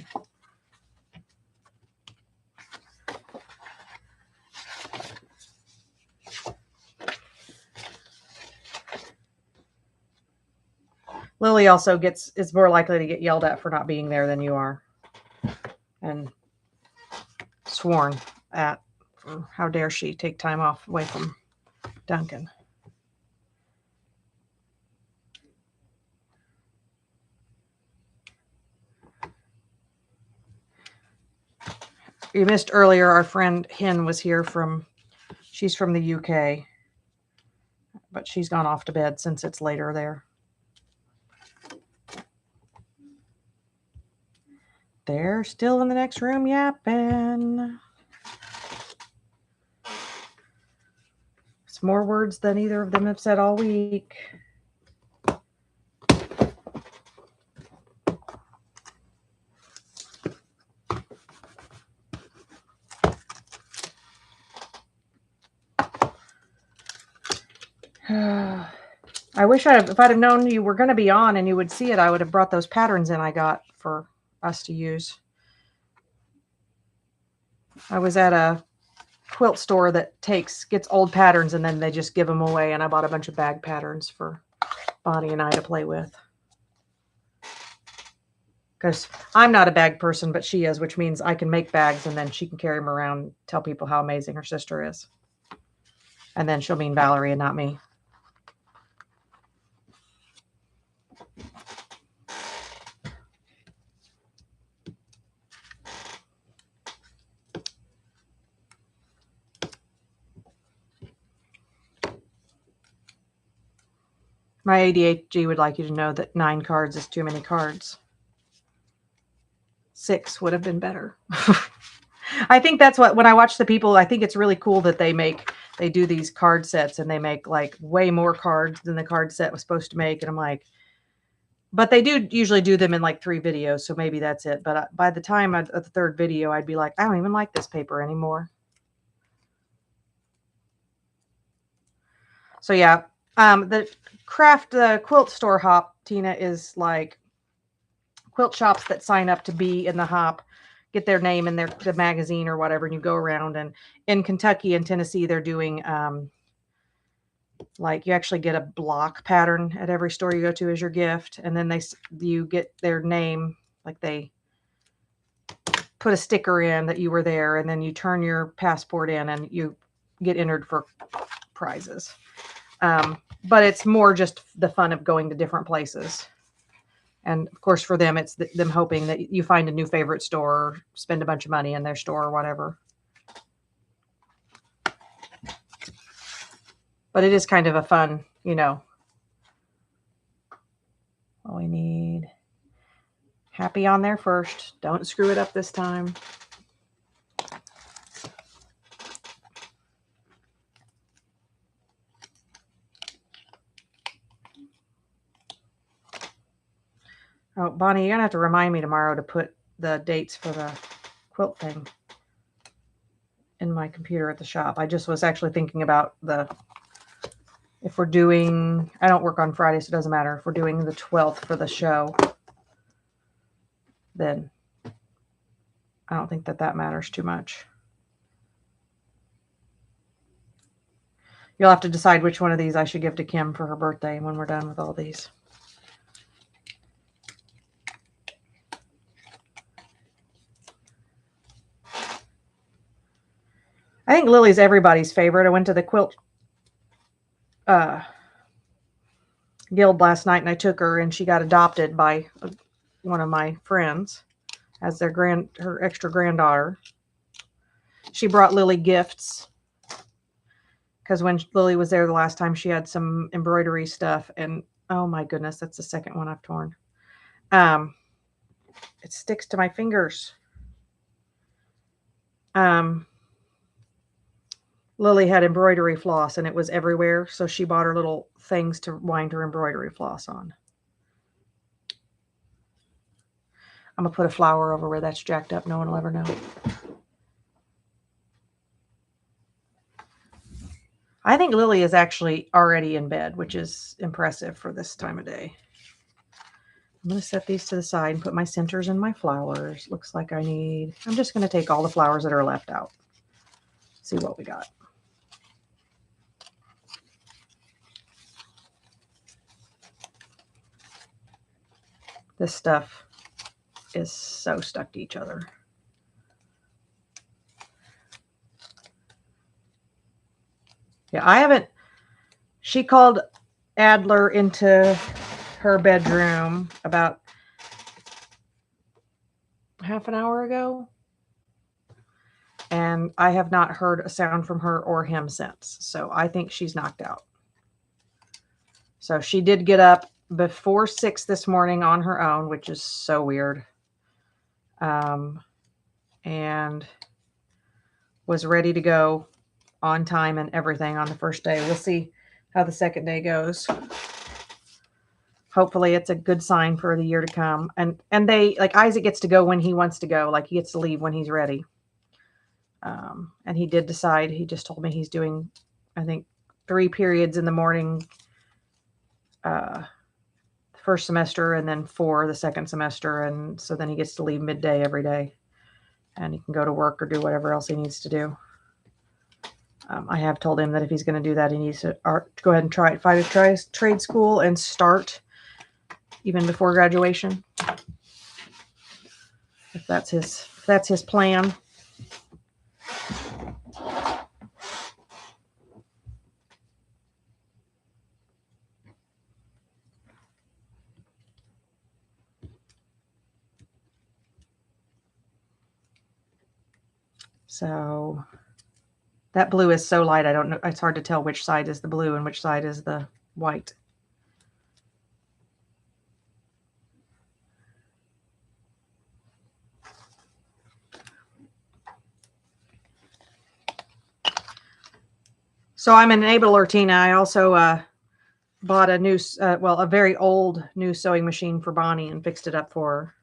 Lily also is more likely to get yelled at for not being there than you are, and sworn at for how dare she take time off away from Duncan. You missed earlier, our friend Hen was here she's from the UK, but she's gone off to bed since it's later there. They're still in the next room yapping. It's more words than either of them have said all week. I wish if I'd have known you were going to be on and you would see it, I would have brought those patterns in I got for us to use. I was at a quilt store that gets old patterns and then they just give them away, and I bought a bunch of bag patterns for Bonnie and I to play with. Because I'm not a bag person, but she is, which means I can make bags and then she can carry them around and tell people how amazing her sister is. And then she'll mean Valerie and not me. My ADHD would like you to know that 9 cards is too many cards. 6 would have been better. I think that's what, when I watch the people, I think it's really cool that they do these card sets and they make like way more cards than the card set was supposed to make. And I'm like, but they do usually do them in like 3 videos. So maybe that's it. But by the time at the 3rd video, I'd be like, I don't even like this paper anymore. So yeah, the quilt store hop, Tina, is like quilt shops that sign up to be in the hop, get their name in the magazine or whatever, and you go around. And in Kentucky and Tennessee, they're doing like you actually get a block pattern at every store you go to as your gift, and then you get their name, like they put a sticker in that you were there, and then you turn your passport in and you get entered for prizes. But it's more just the fun of going to different places. And of course, for them, it's them hoping that you find a new favorite store, or spend a bunch of money in their store or whatever. But it is kind of a fun, Well, we need happy on there first. Don't screw it up this time. Oh, Bonnie, you're going to have to remind me tomorrow to put the dates for the quilt thing in my computer at the shop. I just was actually thinking about if we're doing, I don't work on Friday, so it doesn't matter. If we're doing the 12th for the show, then I don't think that matters too much. You'll have to decide which one of these I should give to Kim for her birthday when we're done with all these. I think Lily's everybody's favorite. I went to the quilt guild last night and I took her, and she got adopted by one of my friends as her extra granddaughter. She brought Lily gifts because when Lily was there the last time, she had some embroidery stuff, and oh my goodness, that's the second one I've torn. It sticks to my fingers. Lily had embroidery floss and it was everywhere, so she bought her little things to wind her embroidery floss on. I'm gonna put a flower over where that's jacked up. No one will ever know. I think Lily is actually already in bed, which is impressive for this time of day. I'm going to set these to the side and put my centers in my flowers. Looks like I'm just going to take all the flowers that are left out. See what we got. This stuff is so stuck to each other. Yeah, she called Adler into her bedroom about half an hour ago, and I have not heard a sound from her or him since. So I think she's knocked out. So she did get up before 6 this morning on her own, which is so weird. And was ready to go on time and everything on the first day. We'll see how the second day goes. Hopefully it's a good sign for the year to come. And they, like, Isaac gets to go when he wants to go. Like, he gets to leave when he's ready. And he did decide, he just told me he's doing, I think, 3 periods in the morning, first semester, and then 4 the second semester. And so then he gets to leave midday every day. And he can go to work or do whatever else he needs to do. I have told him that if he's going to do that, he needs to go ahead and try trade school and start even before graduation. If that's his plan. So that blue is so light, I don't know. It's hard to tell which side is the blue and which side is the white. So I'm an enabler, Tina. I also bought a new, a very old new sewing machine for Bonnie and fixed it up for her.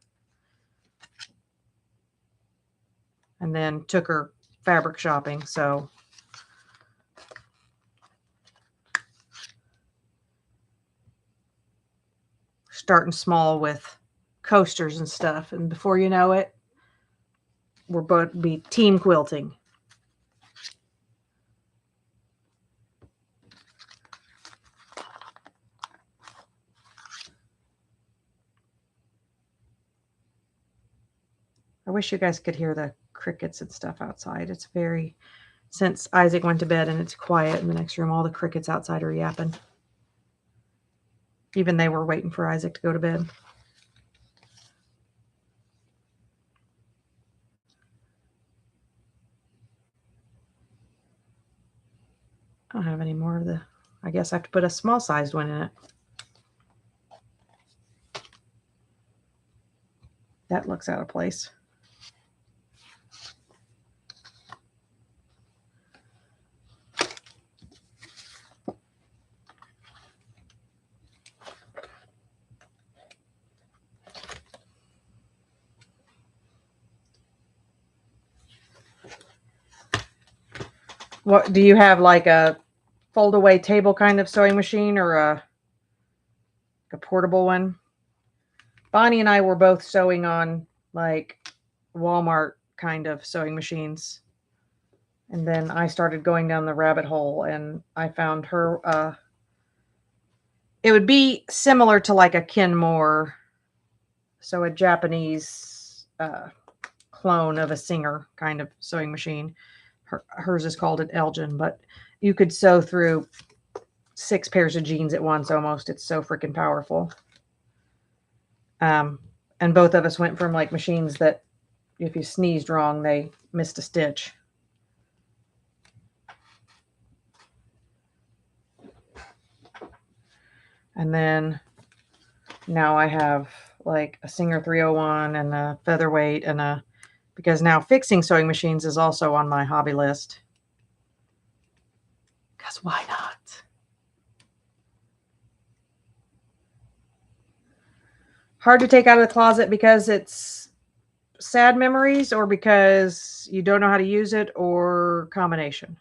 And then took her fabric shopping. So starting small with coasters and stuff. And before you know it, we're both be team quilting. I wish you guys could hear the crickets and stuff outside. It's very, since Isaac went to bed and it's quiet in the next room, all the crickets outside are yapping. Even they were waiting for Isaac to go to bed. I don't have any more of the, I guess I have to put a small sized one in it. That looks out of place. What do you have, like a fold away table kind of sewing machine or a portable one? Bonnie and I were both sewing on like Walmart kind of sewing machines. And then I started going down the rabbit hole and I found her, it would be similar to like a Kenmore. So a Japanese clone of a Singer kind of sewing machine. Hers is called an Elgin, but you could sew through 6 pairs of jeans at once almost. It's so freaking powerful. And both of us went from like machines that if you sneezed wrong, they missed a stitch. And then now I have like a Singer 301 and a Featherweight and because now fixing sewing machines is also on my hobby list. Because why not? Hard to take out of the closet because it's sad memories or because you don't know how to use it or combination.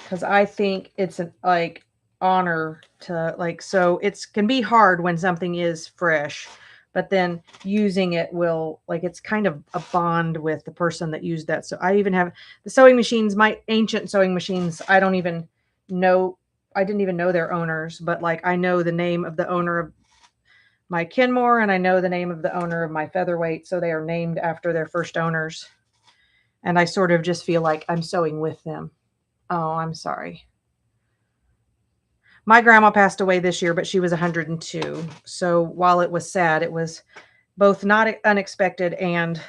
Because I think it's an like honor to like, so it's can be hard when something is fresh, but then using it will like, it's kind of a bond with the person that used that. So I even have the sewing machines, my ancient sewing machines. I don't even know. I didn't even know their owners, but like I know the name of the owner of my Kenmore and I know the name of the owner of my Featherweight. So they are named after their first owners. And I sort of just feel like I'm sewing with them. Oh, I'm sorry. My grandma passed away this year, but she was 102. So while it was sad, it was both not unexpected and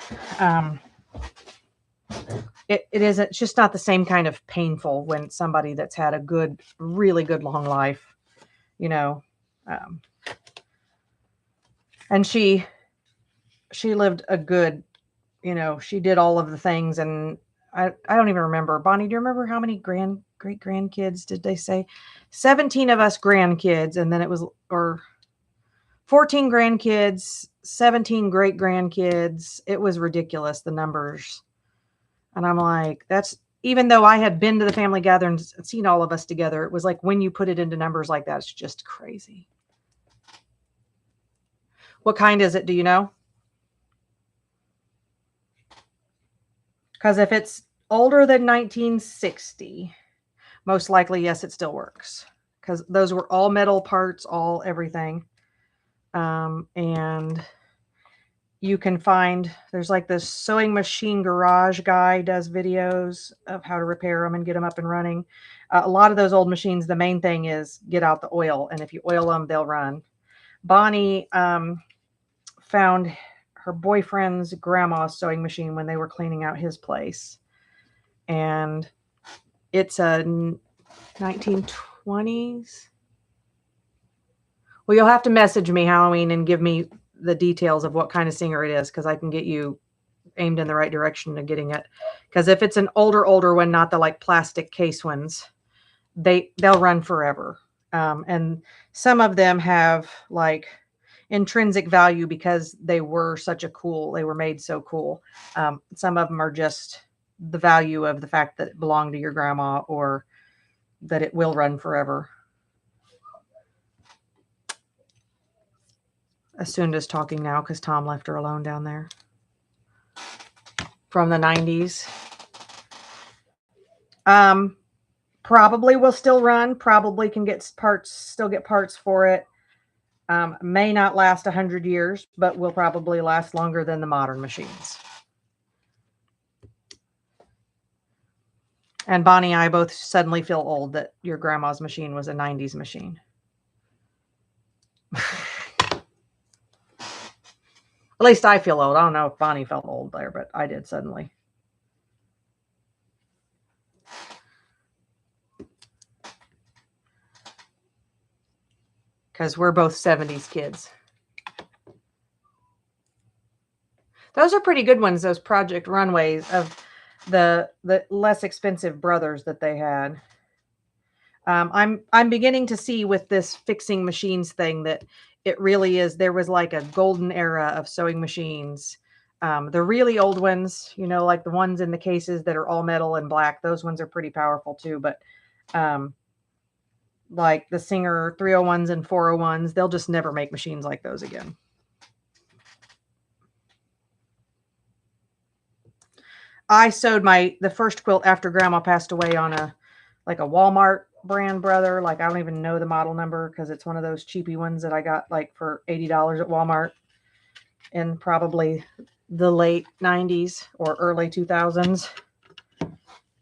it isn't, it's just not the same kind of painful when somebody that's had a good, really good long life, you know. And she lived a good, you know, she did all of the things. And I don't even remember. Bonnie, do you remember how many great grandkids did they say? 17 of us grandkids. And then it was, or 14 grandkids, 17 great grandkids. It was ridiculous, the numbers. And I'm like, that's, even though I had been to the family gatherings and seen all of us together, it was like when you put it into numbers like that, it's just crazy. What kind is it? Do you know? Because if it's older than 1960, most likely, yes, it still works. Because those were all metal parts, all everything. And you can find, there's like this sewing machine garage guy does videos of how to repair them and get them up and running. A lot of those old machines, the main thing is get out the oil. And if you oil them, they'll run. Bonnie found her boyfriend's grandma's sewing machine when they were cleaning out his place. And it's a 1920s. Well, you'll have to message me, Halloween, and give me the details of what kind of Singer it is, because I can get you aimed in the right direction of getting it. Because if it's an older one, not the like plastic case ones, they'll run forever. And some of them have like intrinsic value because they were made so cool. Some of them are just the value of the fact that it belonged to your grandma or that it will run forever. Asunda's talking now because Tom left her alone down there. From the 90s. Probably will still run. Probably can still get parts for it. May not last 100 years, but will probably last longer than the modern machines. And Bonnie and I both suddenly feel old that your grandma's machine was a 90s machine. At least I feel old. I don't know if Bonnie felt old there, but I did suddenly. Because we're both 70s kids. Those are pretty good ones, those Project Runways of the less expensive brothers that they had. I'm beginning to see with this fixing machines thing that it really is. There was like a golden era of sewing machines. The really old ones, like the ones in the cases that are all metal and black, those ones are pretty powerful too. But like the Singer 301s and 401s, they'll just never make machines like those again. I sewed the first quilt after Grandma passed away on a Walmart brand, brother. Like, I don't even know the model number because it's one of those cheapy ones that I got like for $80 at Walmart in probably the late 90s or early 2000s.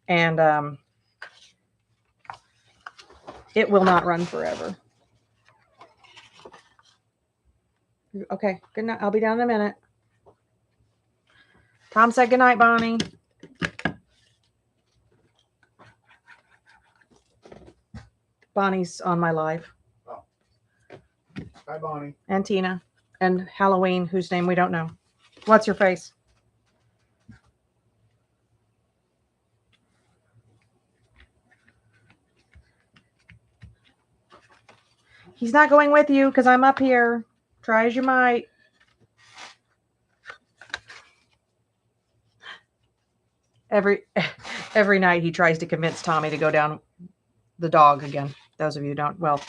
And it will not run forever. Okay, good night. I'll be down in a minute. Tom said good night, Bonnie. Bonnie's on my live. Oh. Hi, Bonnie. And Tina. And Halloween, whose name we don't know. What's your face? He's not going with you because I'm up here. Try as you might. Every night he tries to convince Tommy to go down the dog again. Those of you who don't, well,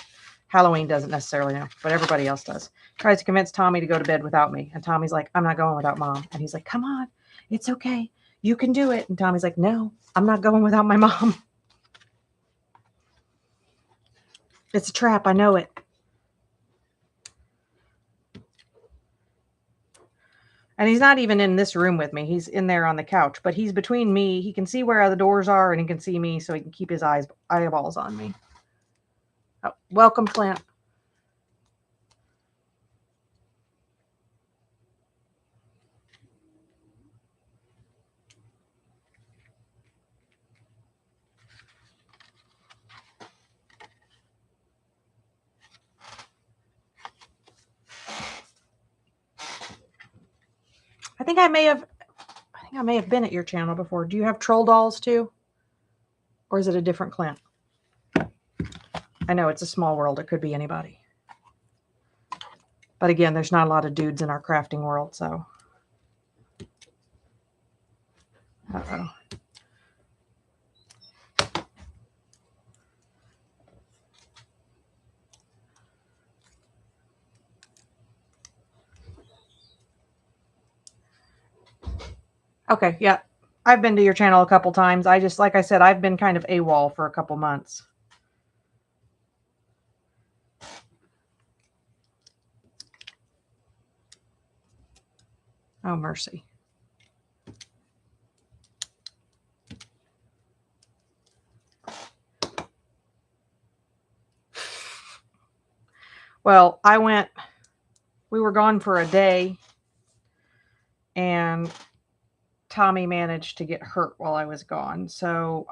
Halloween doesn't necessarily know, but everybody else does. Tries to convince Tommy to go to bed without me. And Tommy's like, I'm not going without Mom. And he's like, come on, it's okay. You can do it. And Tommy's like, no, I'm not going without my mom. It's a trap. I know it. And he's not even in this room with me. He's in there on the couch, but he's between me. He can see where the doors are and he can see me, so he can keep his eyeballs on me. Oh, welcome, Flint. I think I may have been at your channel before. Do you have troll dolls too? Or is it a different Clint? I know it's a small world. It could be anybody. But again, there's not a lot of dudes in our crafting world, so. Uh-oh. Okay, yeah. I've been to your channel a couple times. Like I said, I've been kind of AWOL for a couple months. Oh, mercy. Well, we were gone for a day, and Tommy managed to get hurt while I was gone. So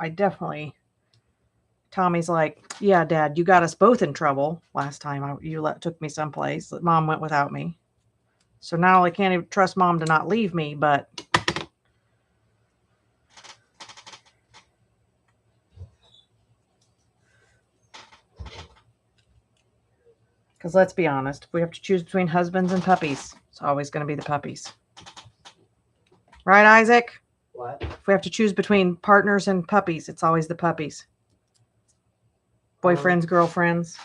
Tommy's like, yeah, Dad, you got us both in trouble last time you took me someplace. Mom went without me. So now I can't even trust Mom to not leave me, but Because let's be honest, if we have to choose between husbands and puppies, it's always going to be the puppies. Right, Isaac? What? If we have to choose between partners and puppies, it's always the puppies. Boyfriends, girlfriends.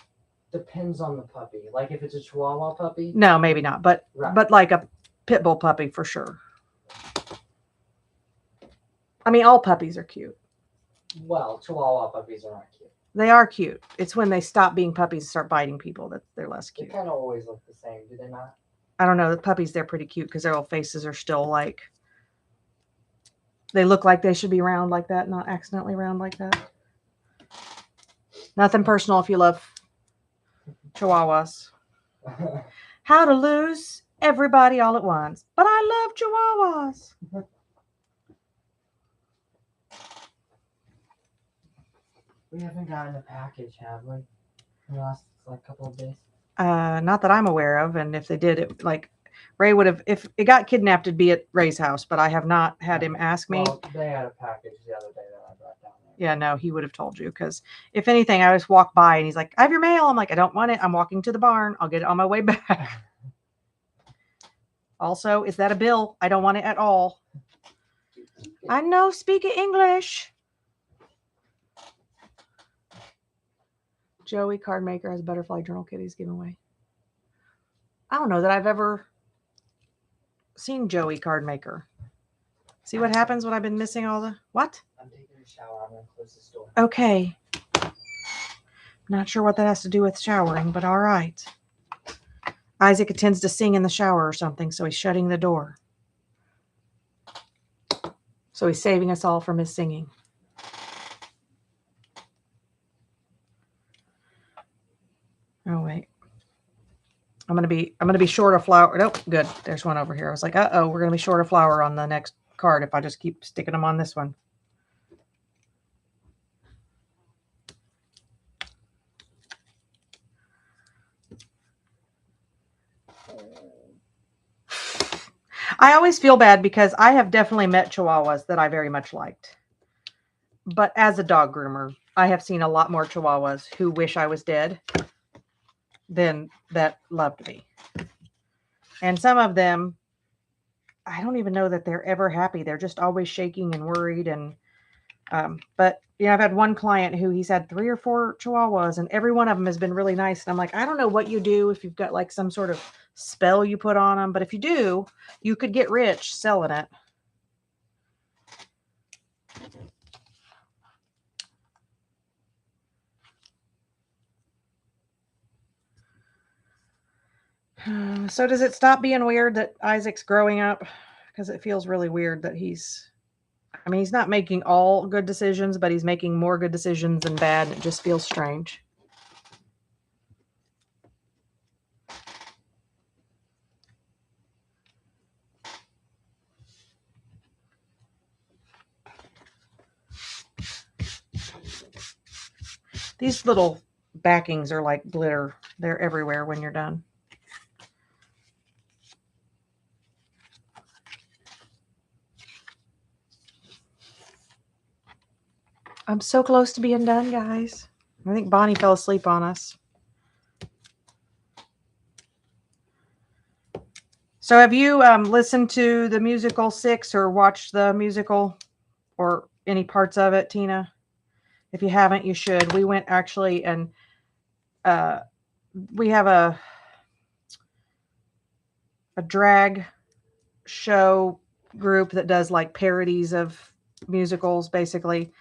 Depends on the puppy. Like if it's a Chihuahua puppy. No, maybe not, but Right. but like a pit bull puppy for sure. I mean, all puppies are cute. Well, Chihuahua puppies are not cute. They are cute. It's when they stop being puppies and start biting people that they're less They cute. kind of always look the same, do they not? I don't know. The puppies, they're pretty cute because their little faces are still like, they look like they should be round like that, not accidentally round like that. Nothing personal if you love Chihuahuas. How to lose everybody all at once. But I love Chihuahuas. We haven't gotten a package, have we? In the last like couple of days. Not that I'm aware of. And if they did, it like Ray would have, if it got kidnapped, it'd be at Ray's house, but I have not had him ask me. Well, they had a package the other day that I brought down there. Yeah, no, he would have told you because if anything, I just walk by and he's like, I have your mail. I'm like, I don't want it. I'm walking to the barn. I'll get it on my way back. Also, is that a bill? I don't want it at all. I know, speak English. Joey card maker has butterfly journal kitties given away. I don't know that I've ever seen Joey card maker. See what happens when I've been missing all the what? I'm taking a shower. I'm gonna close this door. Okay. Not sure what that has to do with showering, but all right. Isaac tends to sing in the shower or something, so he's shutting the door. So he's saving us all from his singing. Oh wait. I'm gonna be short of flour. Nope, good. There's one over here. I was like, uh-oh, we're gonna be short of flour on the next card if I just keep sticking them on this one. I always feel bad because I have definitely met Chihuahuas that I very much liked. But as a dog groomer, I have seen a lot more Chihuahuas who wish I was dead than that loved me. And some of them, I don't even know that they're ever happy. They're just always shaking and worried. And but you know, I've had one client who he's had 3 or 4 Chihuahuas, and every one of them has been really nice. And I'm like, I don't know what you do if you've got like some sort of spell you put on them, but if you do, you could get rich selling it. So does it stop being weird that Isaac's growing up? Because it feels really weird that he's not making all good decisions, but he's making more good decisions than bad. It just feels strange. These little backings are like glitter. They're everywhere when you're done. I'm so close to being done, guys. I think Bonnie fell asleep on us. So have you listened to the musical 6 or watched the musical or any parts of it, Tina? If you haven't, you should. We went actually and we have a drag show group that does like parodies of musicals, basically.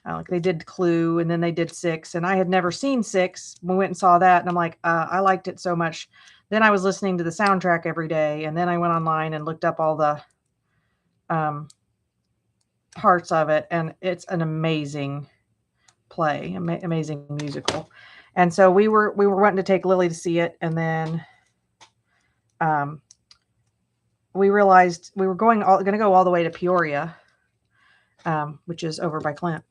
Like they did Clue and then they did 6, and I had never seen 6. We went and saw that, and I'm like, I liked it so much. Then I was listening to the soundtrack every day, and then I went online and looked up all the parts of it, and it's an amazing play, amazing musical. And so we were wanting to take Lily to see it, and then we realized we were going to go all the way to Peoria, which is over by Clint.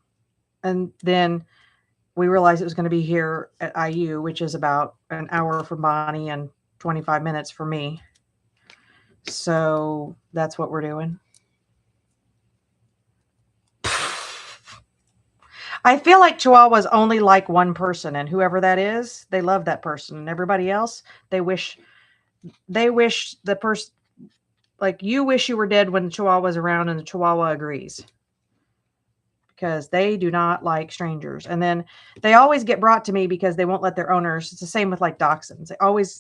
And then we realized it was going to be here at IU, which is about an hour from Bonnie and 25 minutes for me. So that's what we're doing. I feel like Chihuahuas only like one person, and whoever that is, they love that person. And everybody else, they wish the person, like, you wish you were dead when the Chihuahua's around, and the Chihuahua agrees. Because they do not like strangers. And then they always get brought to me because they won't let their owners. It's the same with like dachshunds.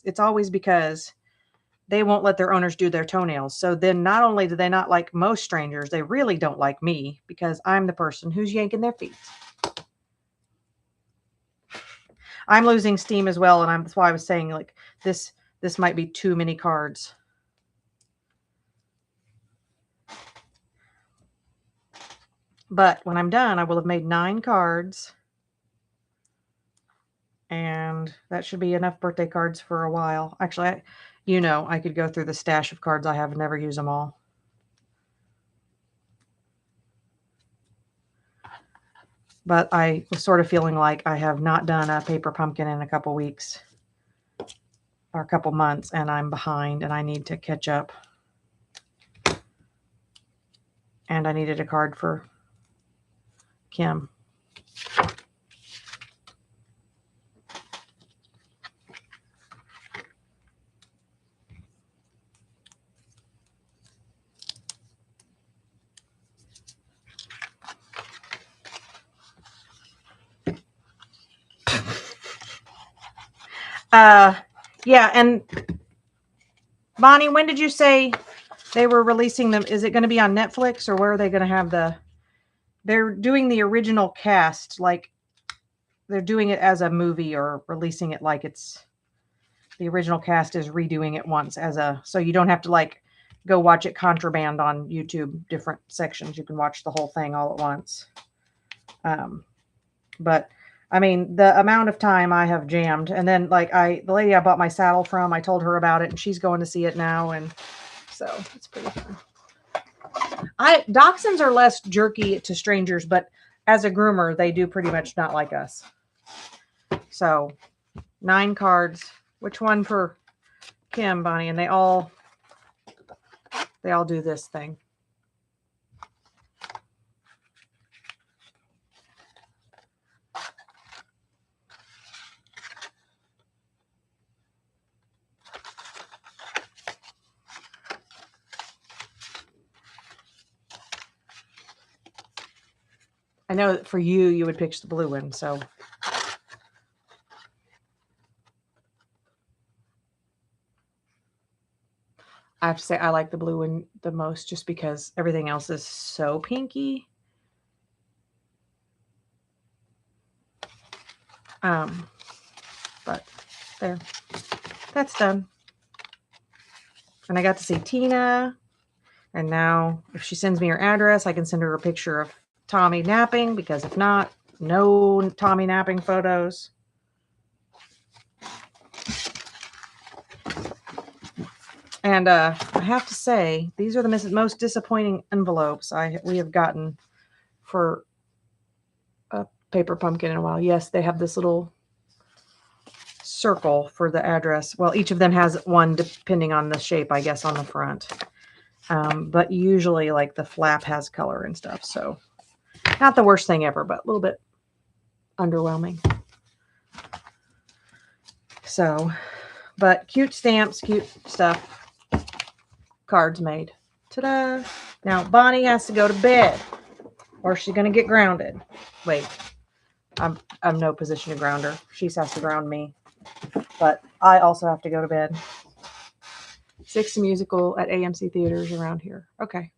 It's always because they won't let their owners do their toenails. So then not only do they not like most strangers, they really don't like me because I'm the person who's yanking their feet. I'm losing steam as well. And that's why I was saying, like, this might be too many cards. But when I'm done, I will have made 9 cards. And that should be enough birthday cards for a while. Actually, I could go through the stash of cards I have and never use them all. But I was sort of feeling like I have not done a paper pumpkin in a couple weeks or a couple months, and I'm behind and I need to catch up. And I needed a card for Kim. Yeah, and Bonnie, when did you say they were releasing them? Is it going to be on Netflix, or where are they going to have they're doing the original cast, like they're doing it as a movie or releasing it like it's the original cast is redoing it once so you don't have to like go watch it contraband on YouTube, different sections. You can watch the whole thing all at once. But I mean, the amount of time I have jammed, and then like the lady I bought my saddle from, I told her about it and she's going to see it now. And so it's pretty fun. Dachshunds are less jerky to strangers, but as a groomer, they do pretty much not like us. So 9 cards. Which one for Kim, Bonnie? And they all do this thing. I know that for you would pick the blue one, so. I have to say I like the blue one the most just because everything else is so pinky. But there, that's done. And I got to see Tina. And now if she sends me her address, I can send her a picture of Tommy napping, because if not, no Tommy napping photos. And I have to say, these are the most disappointing envelopes we have gotten for a paper pumpkin in a while. Yes, they have this little circle for the address. Well, each of them has one depending on the shape, I guess, on the front. But usually, like, the flap has color and stuff. So not the worst thing ever, but a little bit underwhelming. So, but cute stamps, cute stuff. Cards made. Ta-da! Now Bonnie has to go to bed, or she's gonna get grounded. Wait, I'm no position to ground her. She has to ground me, but I also have to go to bed. 6 musical at AMC theaters around here. Okay.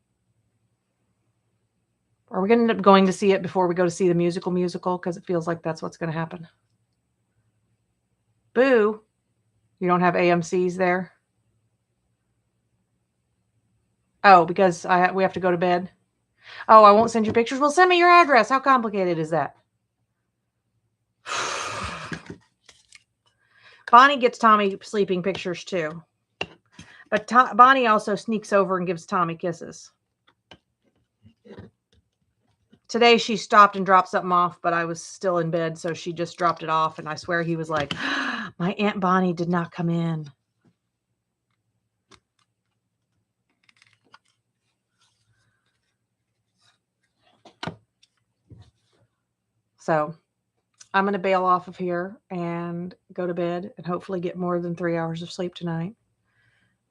Are we going to end up going to see it before we go to see the musical? Because it feels like that's what's going to happen. Boo. You don't have AMCs there? Oh, because we have to go to bed? Oh, I won't send you pictures? Well, send me your address. How complicated is that? Bonnie gets Tommy sleeping pictures too. But Bonnie also sneaks over and gives Tommy kisses. Today she stopped and dropped something off, but I was still in bed, so she just dropped it off, and I swear he was like, my Aunt Bonnie did not come in. So I'm going to bail off of here and go to bed and hopefully get more than 3 hours of sleep tonight.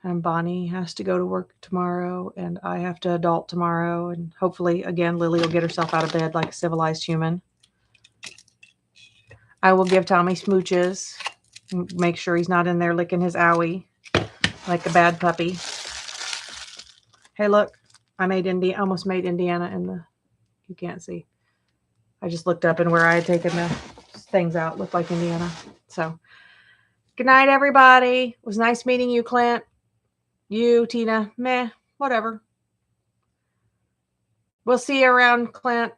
And Bonnie has to go to work tomorrow, and I have to adult tomorrow. And hopefully, again, Lily will get herself out of bed like a civilized human. I will give Tommy smooches. Make sure he's not in there licking his owie like a bad puppy. Hey, look, I almost made Indiana in the, you can't see. I just looked up and where I had taken the things out looked like Indiana. So good night, everybody. It was nice meeting you, Clint. You, Tina, meh, whatever. We'll see you around, Clint.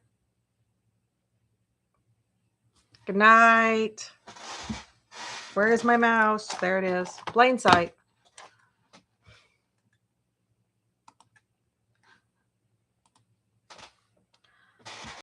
Good night. Where is my mouse? There it is. Plain sight.